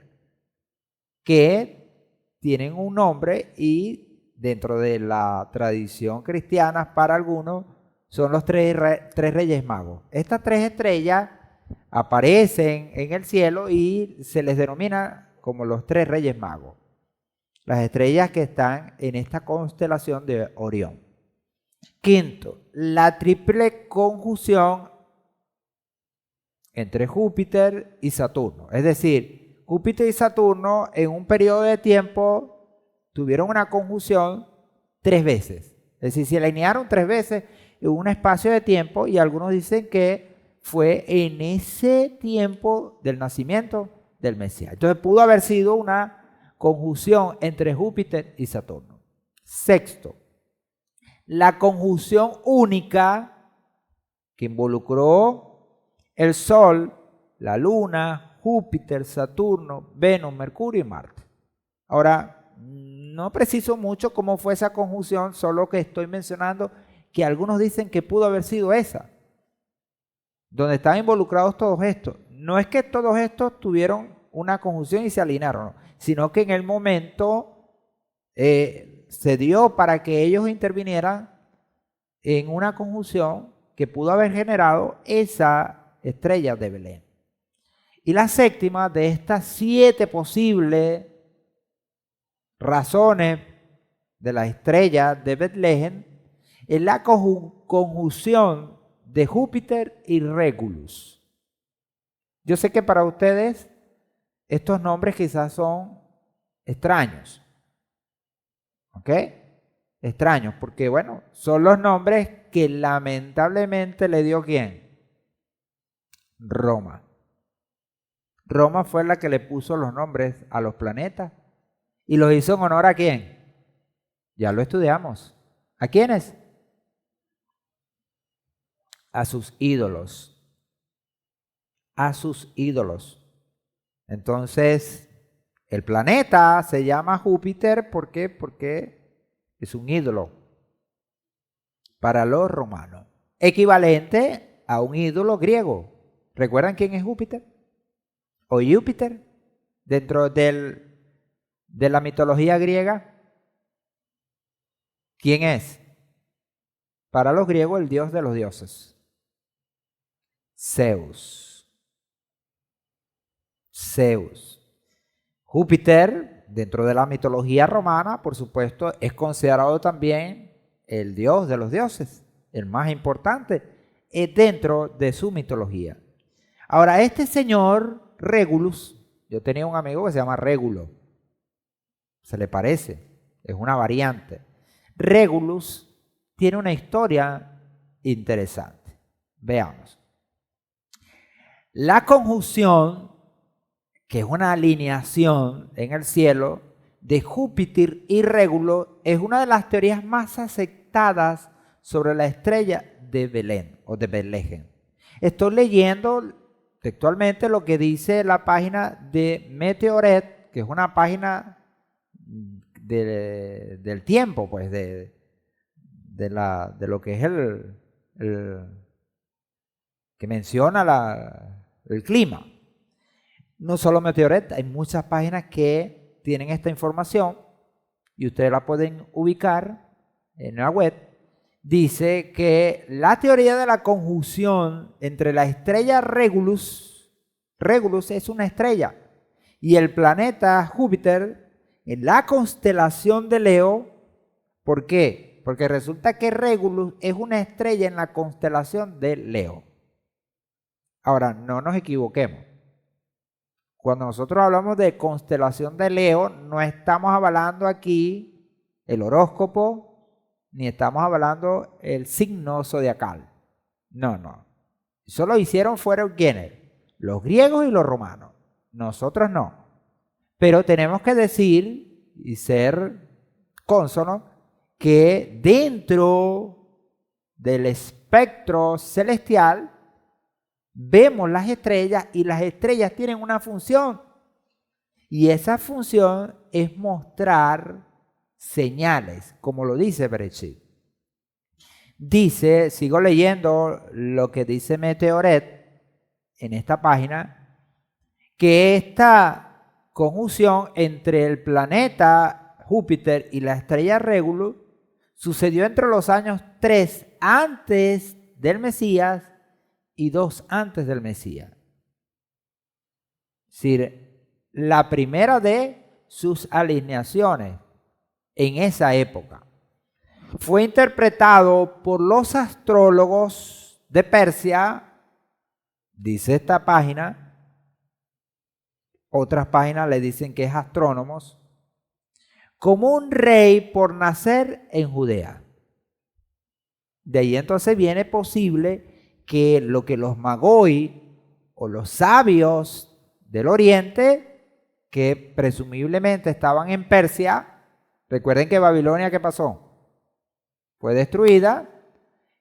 que tienen un nombre y dentro de la tradición cristiana para algunos son los tres reyes magos. Estas 3 estrellas aparecen en el cielo y se les denomina como los 3 reyes magos. Las estrellas que están en esta constelación de Orión. Quinto, la triple conjunción entre Júpiter y Saturno. Es decir, Júpiter y Saturno en un periodo de tiempo tuvieron una conjunción 3 veces. Es decir, se alinearon 3 veces en un espacio de tiempo y algunos dicen que fue en ese tiempo del nacimiento del Mesías. Entonces pudo haber sido una conjunción entre Júpiter y Saturno. Sexto, la conjunción única que involucró el Sol, la Luna, Júpiter, Saturno, Venus, Mercurio y Marte. Ahora, no preciso mucho cómo fue esa conjunción, solo que estoy mencionando que algunos dicen que pudo haber sido esa, donde estaban involucrados todos estos. No es que todos estos tuvieron una conjunción y se alinearon, no, sino que en el momento se dio para que ellos intervinieran en una conjunción que pudo haber generado esa estrella de Belén. Y la séptima de estas 7 posibles razones de la estrella de Betlehem es la conjunción de Júpiter y Regulus. Yo sé que para ustedes estos nombres quizás son extraños, ¿ok? Extraños, porque bueno, son los nombres que lamentablemente le dio ¿quién? Roma. Roma fue la que le puso los nombres a los planetas y los hizo en honor ¿a quién? Ya lo estudiamos. ¿A quiénes? A sus ídolos. A sus ídolos. Entonces, el planeta se llama Júpiter, ¿por qué? Porque es un ídolo para los romanos, equivalente a un ídolo griego. ¿Recuerdan quién es Júpiter? ¿O Júpiter? Dentro de la mitología griega, ¿quién es? Para los griegos, el dios de los dioses. Zeus. Zeus. Júpiter, dentro de la mitología romana, por supuesto, es considerado también el dios de los dioses, el más importante dentro de su mitología. Ahora, este señor Regulus, yo tenía un amigo que se llama Régulo, se le parece, es una variante. Regulus tiene una historia interesante. Veamos. La conjunción, que es una alineación en el cielo de Júpiter y Régulo, es una de las teorías más aceptadas sobre la estrella de Belén o de Betlehem. Estoy leyendo textualmente lo que dice la página de Meteoret, que es una página del tiempo, pues de lo que es el que menciona el clima. No solo Meteoret, hay muchas páginas que tienen esta información y ustedes la pueden ubicar en la web. dice que la teoría de la conjunción entre la estrella Regulus, Regulus es una estrella, y el planeta Júpiter en la constelación de Leo. ¿Por qué? Porque resulta que Regulus es una estrella en la constelación de Leo. Ahora, no nos equivoquemos. Cuando nosotros hablamos de constelación de Leo, no estamos avalando aquí el horóscopo, ni estamos avalando el signo zodiacal. No, no. Eso lo hicieron fueron quienes, los griegos y los romanos. Nosotros no. Pero tenemos que decir y ser cónsonos que dentro del espectro celestial vemos las estrellas y las estrellas tienen una función. Y esa función es mostrar señales, como lo dice Bereshit. Dice, sigo leyendo lo que dice Meteoret en esta página, que esta conjunción entre el planeta Júpiter y la estrella Regulus sucedió entre los años 3 antes del Mesías y 2 antes del Mesías. Es decir, la primera de sus alineaciones en esa época. Fue interpretado por los astrólogos de Persia, dice esta página. Otras páginas le dicen que es astrónomos, como un rey por nacer en Judea. De ahí entonces viene posible que lo que los magoi o los sabios del oriente, que presumiblemente estaban en Persia, recuerden que Babilonia, ¿qué pasó? Fue destruida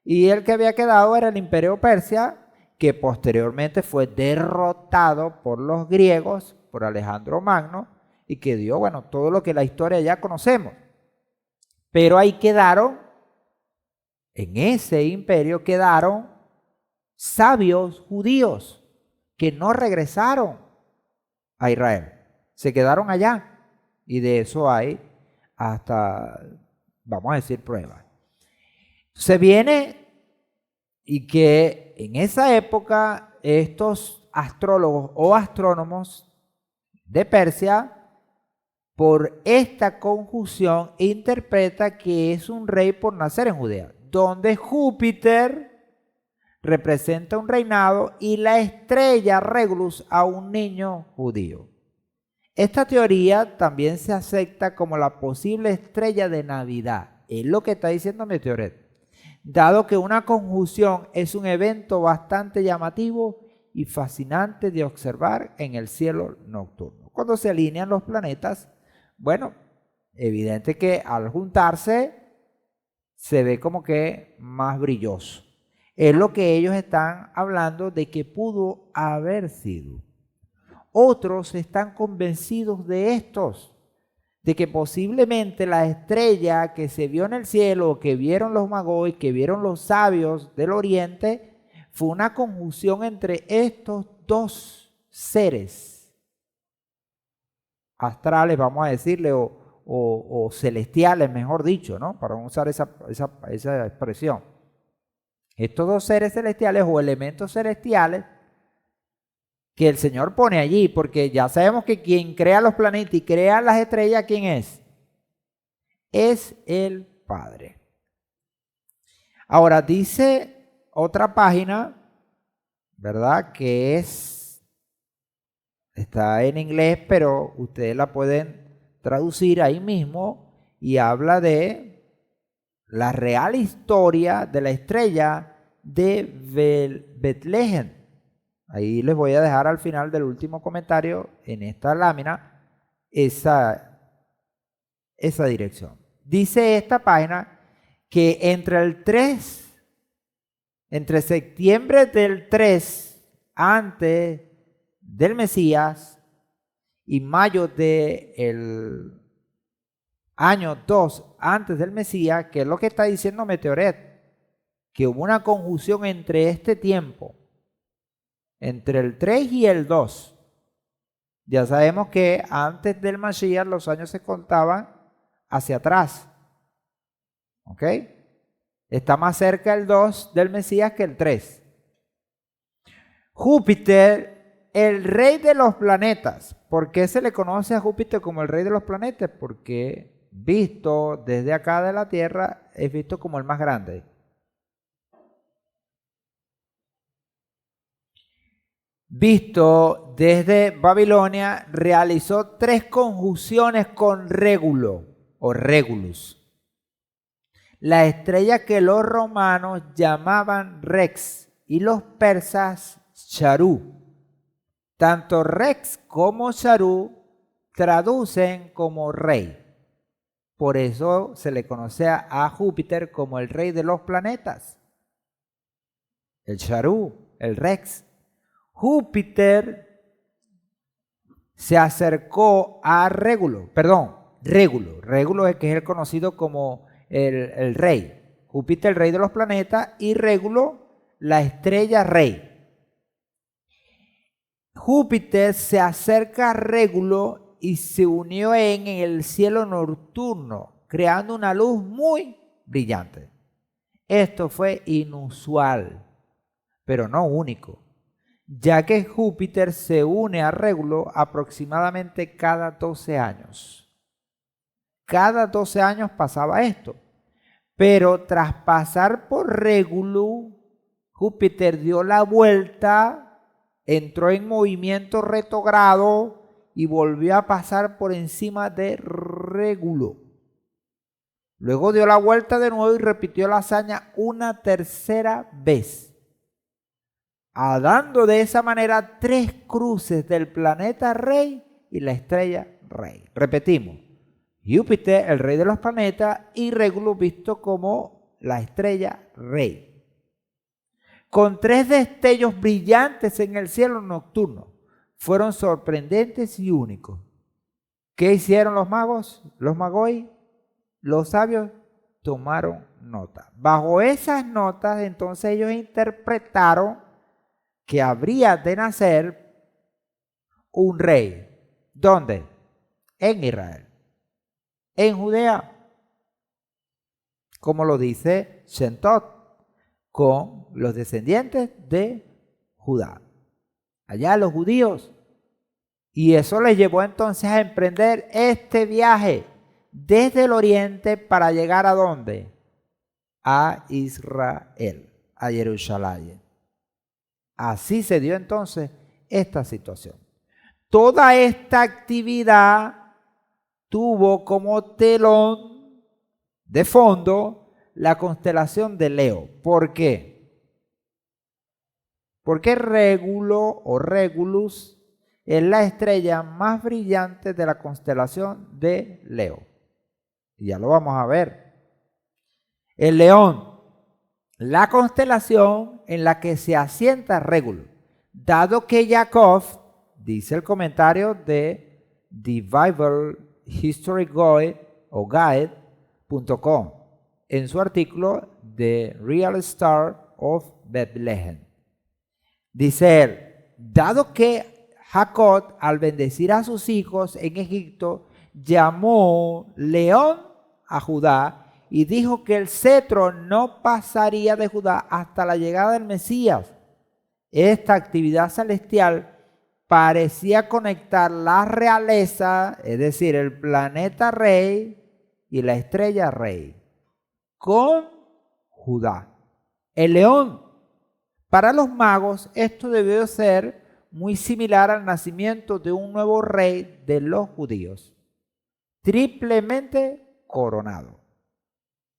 y el que había quedado era el imperio Persia, que posteriormente fue derrotado por los griegos, por Alejandro Magno, y que dio, bueno, todo lo que la historia ya conocemos. Pero ahí quedaron, en ese imperio quedaron sabios judíos que no regresaron a Israel, se quedaron allá, y de eso hay hasta, vamos a decir, pruebas. Se viene y que en esa época estos astrólogos o astrónomos de Persia, por esta conjunción, interpreta que es un rey por nacer en Judea, donde Júpiter representa un reinado y la estrella Regulus a un niño judío. Esta teoría también se acepta como la posible estrella de Navidad, es lo que está diciendo Meteoret, dado que una conjunción es un evento bastante llamativo y fascinante de observar en el cielo nocturno. Cuando se alinean los planetas, bueno, evidente que al juntarse se ve como que más brilloso. Es lo que ellos están hablando de que pudo haber sido. Otros están convencidos de estos, de que posiblemente la estrella que se vio en el cielo, que vieron los magoi, que vieron los sabios del oriente, fue una conjunción entre estos dos seres astrales, vamos a decirle, o celestiales, mejor dicho, ¿no? Para usar esa expresión. Estos dos seres celestiales o elementos celestiales que el Señor pone allí, porque ya sabemos que quien crea los planetas y crea las estrellas, ¿quién es? Es el Padre. Ahora dice otra página, ¿verdad? Que está en inglés, pero ustedes la pueden traducir ahí mismo y habla de la real historia de la estrella de Betlehem. Ahí les voy a dejar al final del último comentario en esta lámina esa dirección. Dice esta página que entre septiembre del 3 antes del Mesías y mayo del año 2 antes del Mesías, que es lo que está diciendo Meteoret, que hubo una conjunción entre este tiempo, entre el 3 y el 2. Ya sabemos que antes del Mashiach los años se contaban hacia atrás. ¿Ok? Está más cerca el 2 del Mesías que el 3. Júpiter, el rey de los planetas. ¿Por qué se le conoce a Júpiter como el rey de los planetas? Porque visto desde acá de la Tierra es visto como el más grande. Visto desde Babilonia, realizó 3 conjunciones con Régulo o Regulus, la estrella que los romanos llamaban Rex y los persas Charú. Tanto Rex como Charú traducen como rey. Por eso se le conoce a Júpiter como el rey de los planetas. El Charú, el Rex. Júpiter se acercó a Régulo, Régulo es que es el conocido como el rey. Júpiter, el rey de los planetas, y Régulo, la estrella rey. Júpiter se acerca a Régulo y se unió en el cielo nocturno, creando una luz muy brillante. Esto fue inusual, pero no único, ya que Júpiter se une a Régulo aproximadamente cada 12 años. Cada 12 años pasaba esto. Pero tras pasar por Régulo, Júpiter dio la vuelta, entró en movimiento retrógrado y volvió a pasar por encima de Régulo. Luego dio la vuelta de nuevo y repitió la hazaña una tercera vez, dando de esa manera 3 cruces del planeta rey y la estrella rey. Repetimos, Júpiter, el rey de los planetas, y Régulo visto como la estrella rey. Con 3 destellos brillantes en el cielo nocturno, fueron sorprendentes y únicos. ¿Qué hicieron los magos? Los magoi, los sabios, tomaron nota. Bajo esas notas, entonces ellos interpretaron que habría de nacer un rey. ¿Dónde? En Israel. En Judea. Como lo dice Shentot, con los descendientes de Judá. Allá los judíos. Y eso les llevó entonces a emprender este viaje desde el oriente para llegar ¿a dónde? A Israel, a Jerusalén. Así se dio entonces esta situación. Toda esta actividad tuvo como telón de fondo la constelación de Leo. ¿Por qué? Porque Régulo o Regulus es la estrella más brillante de la constelación de Leo. Y ya lo vamos a ver. El león, la constelación en la que se asienta Régulo, dado que Jacob, dice el comentario de The Bible History Guide o Guide.com en su artículo The Real Star of Bethlehem. Dice él, dado que Jacob al bendecir a sus hijos en Egipto llamó león a Judá y dijo que el cetro no pasaría de Judá hasta la llegada del Mesías. Esta actividad celestial parecía conectar la realeza, es decir, el planeta rey y la estrella rey, con Judá. El león. Para los magos esto debió ser muy similar al nacimiento de un nuevo rey de los judíos, triplemente coronado.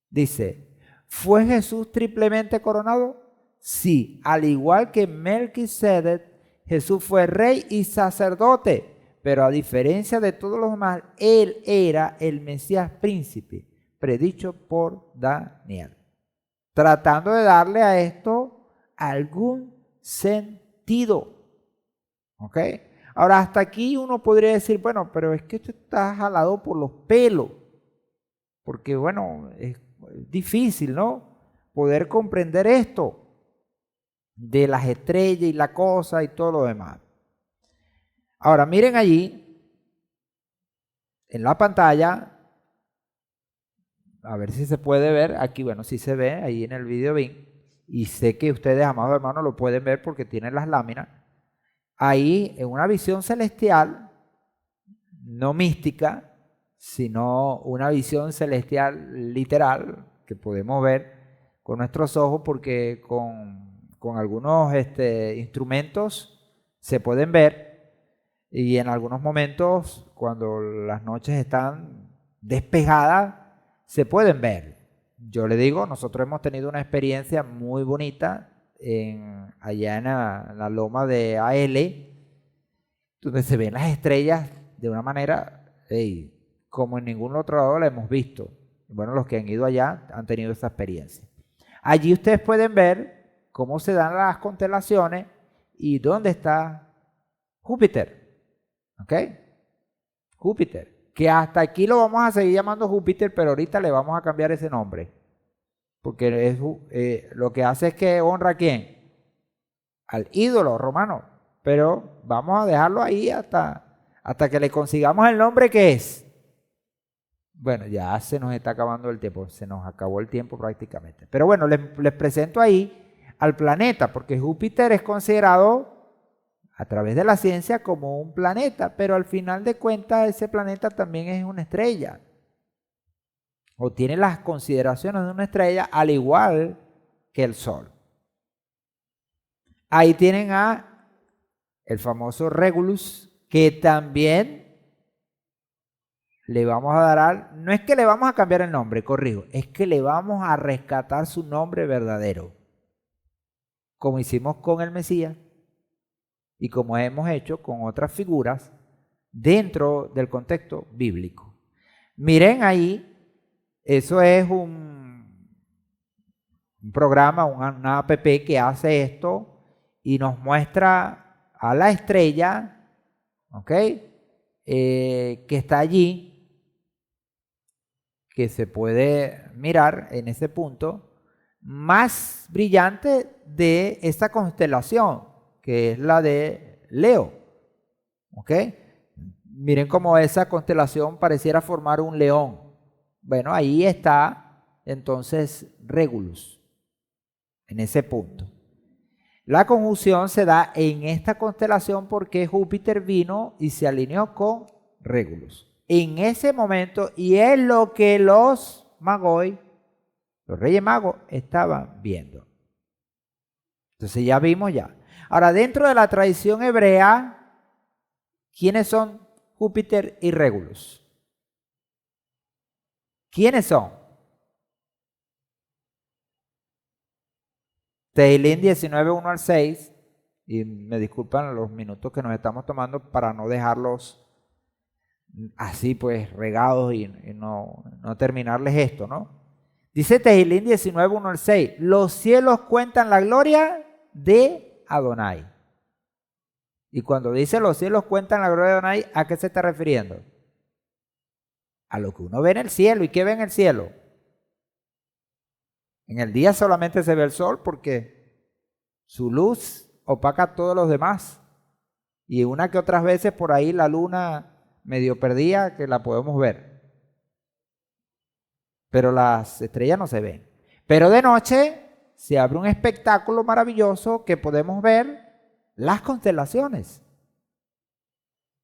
Dice, ¿fue Jesús triplemente coronado? Sí, al igual que Melquisedec, Jesús fue rey y sacerdote, pero a diferencia de todos los demás, él era el Mesías príncipe, predicho por Daniel, tratando de darle a esto algún sentido. ¿Ok? Ahora, hasta aquí uno podría decir, bueno, pero es que esto está jalado por los pelos, porque bueno, es difícil, ¿no? Poder comprender esto de las estrellas y la cosa y todo lo demás. Ahora, miren allí, en la pantalla, a ver si se puede ver. Aquí, bueno, sí se ve ahí en el video BIM. Y sé que ustedes, amados hermanos, lo pueden ver porque tienen las láminas. Ahí, en una visión celestial, no mística, sino una visión celestial literal que podemos ver con nuestros ojos porque con algunos instrumentos se pueden ver y en algunos momentos cuando las noches están despejadas se pueden ver. Yo le digo, nosotros hemos tenido una experiencia muy bonita allá en la loma de AL, donde se ven las estrellas de una manera como en ningún otro lado la hemos visto. Bueno, los que han ido allá han tenido esa experiencia. Allí ustedes pueden ver cómo se dan las constelaciones y dónde está Júpiter. ¿Ok? Júpiter. Que hasta aquí lo vamos a seguir llamando Júpiter, pero ahorita le vamos a cambiar ese nombre. Porque lo que hace es que honra ¿a quién? Al ídolo romano. Pero vamos a dejarlo ahí hasta que le consigamos el nombre que es. Bueno, ya se nos está acabando el tiempo, se nos acabó el tiempo prácticamente. Pero bueno, les presento ahí al planeta, porque Júpiter es considerado a través de la ciencia como un planeta, pero al final de cuentas ese planeta también es una estrella. O tiene las consideraciones de una estrella al igual que el Sol. Ahí tienen a el famoso Regulus, que también le vamos a dar, no es que le vamos a cambiar el nombre, corrijo, es que le vamos a rescatar su nombre verdadero, como hicimos con el Mesías y como hemos hecho con otras figuras dentro del contexto bíblico. Miren ahí, eso es un programa, una app que hace esto y nos muestra a la estrella, ¿ok? Que está allí, que se puede mirar en ese punto, más brillante de esta constelación, que es la de Leo. ¿Ok? Miren cómo esa constelación pareciera formar un león. Bueno, ahí está entonces Regulus, en ese punto. La conjunción se da en esta constelación porque Júpiter vino y se alineó con Regulus en ese momento, y es lo que los Magoi, los Reyes Magos, estaban viendo. Entonces ya vimos ya. Ahora, dentro de la tradición hebrea, ¿quiénes son Júpiter y Regulus? ¿Quiénes son? Tehillim 19, 1 al 6, y me disculpan los minutos que nos estamos tomando para no dejarlos así pues regados y no terminarles esto, ¿no? Dice Tehillim 19, 1 al 6, los cielos cuentan la gloria de Adonai. Y cuando dice los cielos cuentan la gloria de Adonai, ¿a qué se está refiriendo? A lo que uno ve en el cielo. ¿Y qué ve en el cielo? En el día solamente se ve el sol porque su luz opaca a todos los demás. Y una que otras veces por ahí la luna medio perdida que la podemos ver. Pero las estrellas no se ven. Pero de noche se abre un espectáculo maravilloso que podemos ver las constelaciones.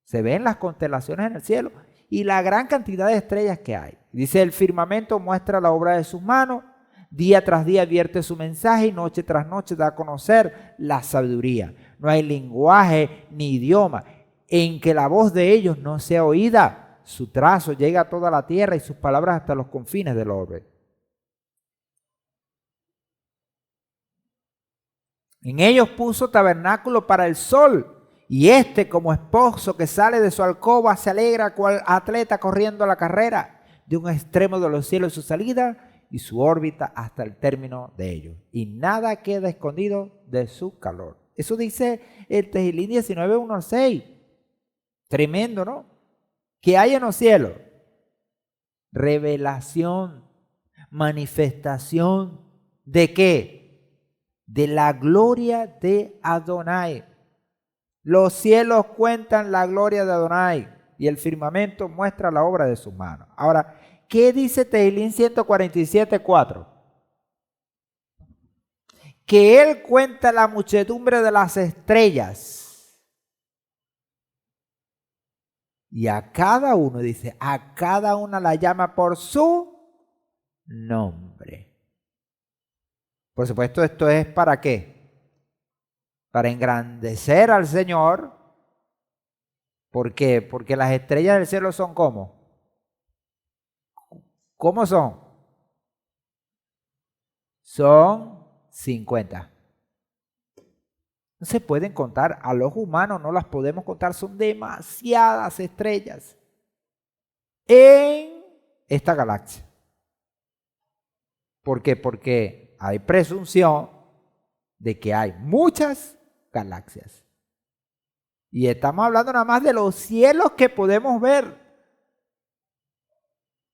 Se ven las constelaciones en el cielo y la gran cantidad de estrellas que hay. Dice, el firmamento muestra la obra de sus manos, día tras día vierte su mensaje y noche tras noche da a conocer la sabiduría. No hay lenguaje ni idioma en que la voz de ellos no sea oída. Su trazo llega a toda la tierra y sus palabras hasta los confines del orbe. En ellos puso tabernáculo para el sol, y éste, como esposo que sale de su alcoba, se alegra cual atleta corriendo la carrera, de un extremo de los cielos su salida y su órbita hasta el término de ellos. Y nada queda escondido de su calor. Eso dice el Tehillim 19, 1 al 6. Tremendo, ¿no? ¿Qué hay en los cielos? Revelación, manifestación. ¿De qué? De la gloria de Adonai. Los cielos cuentan la gloria de Adonai y el firmamento muestra la obra de sus manos. Ahora, ¿Qué dice Tehilín 147:4? Que Él cuenta la muchedumbre de las estrellas. Y a cada uno, dice, a cada una la llama por su nombre. Por supuesto, esto es ¿para qué? Para engrandecer al Señor. ¿Por qué? Porque las estrellas del cielo son ¿cómo? ¿Cómo son? Son 50. No se pueden contar, al ojo humano no las podemos contar, son demasiadas estrellas en esta galaxia. ¿Por qué? Porque hay presunción de que hay muchas galaxias. Y estamos hablando nada más de los cielos que podemos ver.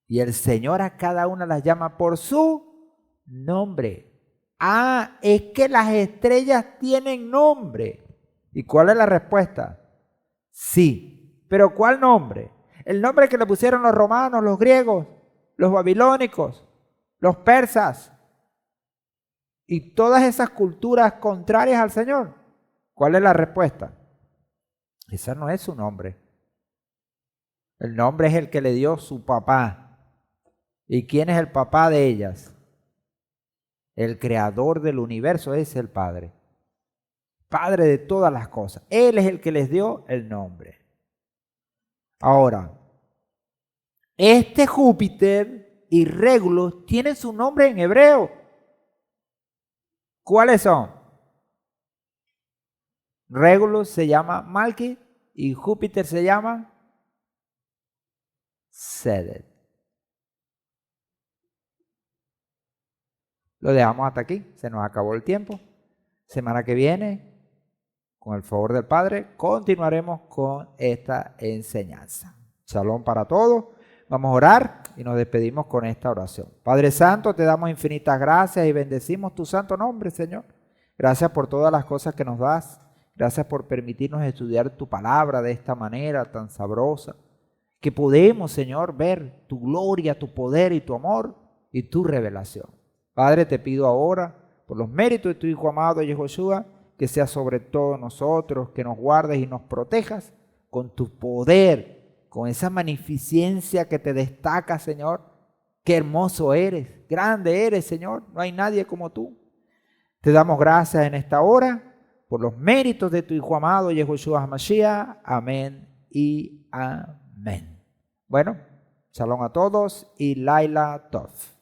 Y el Señor a cada una las llama por su nombre. Ah, es que las estrellas tienen nombre. ¿Y cuál es la respuesta? Sí, pero ¿cuál nombre? El nombre que le pusieron los romanos, los griegos, los babilónicos, los persas y todas esas culturas contrarias al Señor. ¿Cuál es la respuesta? Ese no es su nombre. El nombre es el que le dio su papá. ¿Y quién es el papá de ellas? El creador del universo es el Padre. Padre de todas las cosas. Él es el que les dio el nombre. Ahora, este Júpiter y Regulus tienen su nombre en hebreo. ¿Cuáles son? Regulus se llama Malki y Júpiter se llama Sedet. Lo dejamos hasta aquí, se nos acabó el tiempo. Semana que viene, con el favor del Padre, continuaremos con esta enseñanza. Shalom para todos. Vamos a orar y nos despedimos con esta oración. Padre Santo, te damos infinitas gracias y bendecimos tu santo nombre, Señor. Gracias por todas las cosas que nos das. Gracias por permitirnos estudiar tu palabra de esta manera tan sabrosa. Que podemos, Señor, ver tu gloria, tu poder y tu amor y tu revelación. Padre, te pido ahora, por los méritos de tu Hijo amado, Yehoshua, que sea sobre todos nosotros, que nos guardes y nos protejas con tu poder, con esa magnificencia que te destaca, Señor. Qué hermoso eres, grande eres, Señor. No hay nadie como tú. Te damos gracias en esta hora por los méritos de tu Hijo amado, Yehoshua HaMashiach. Amén y amén. Bueno, shalom a todos y Laila Tov.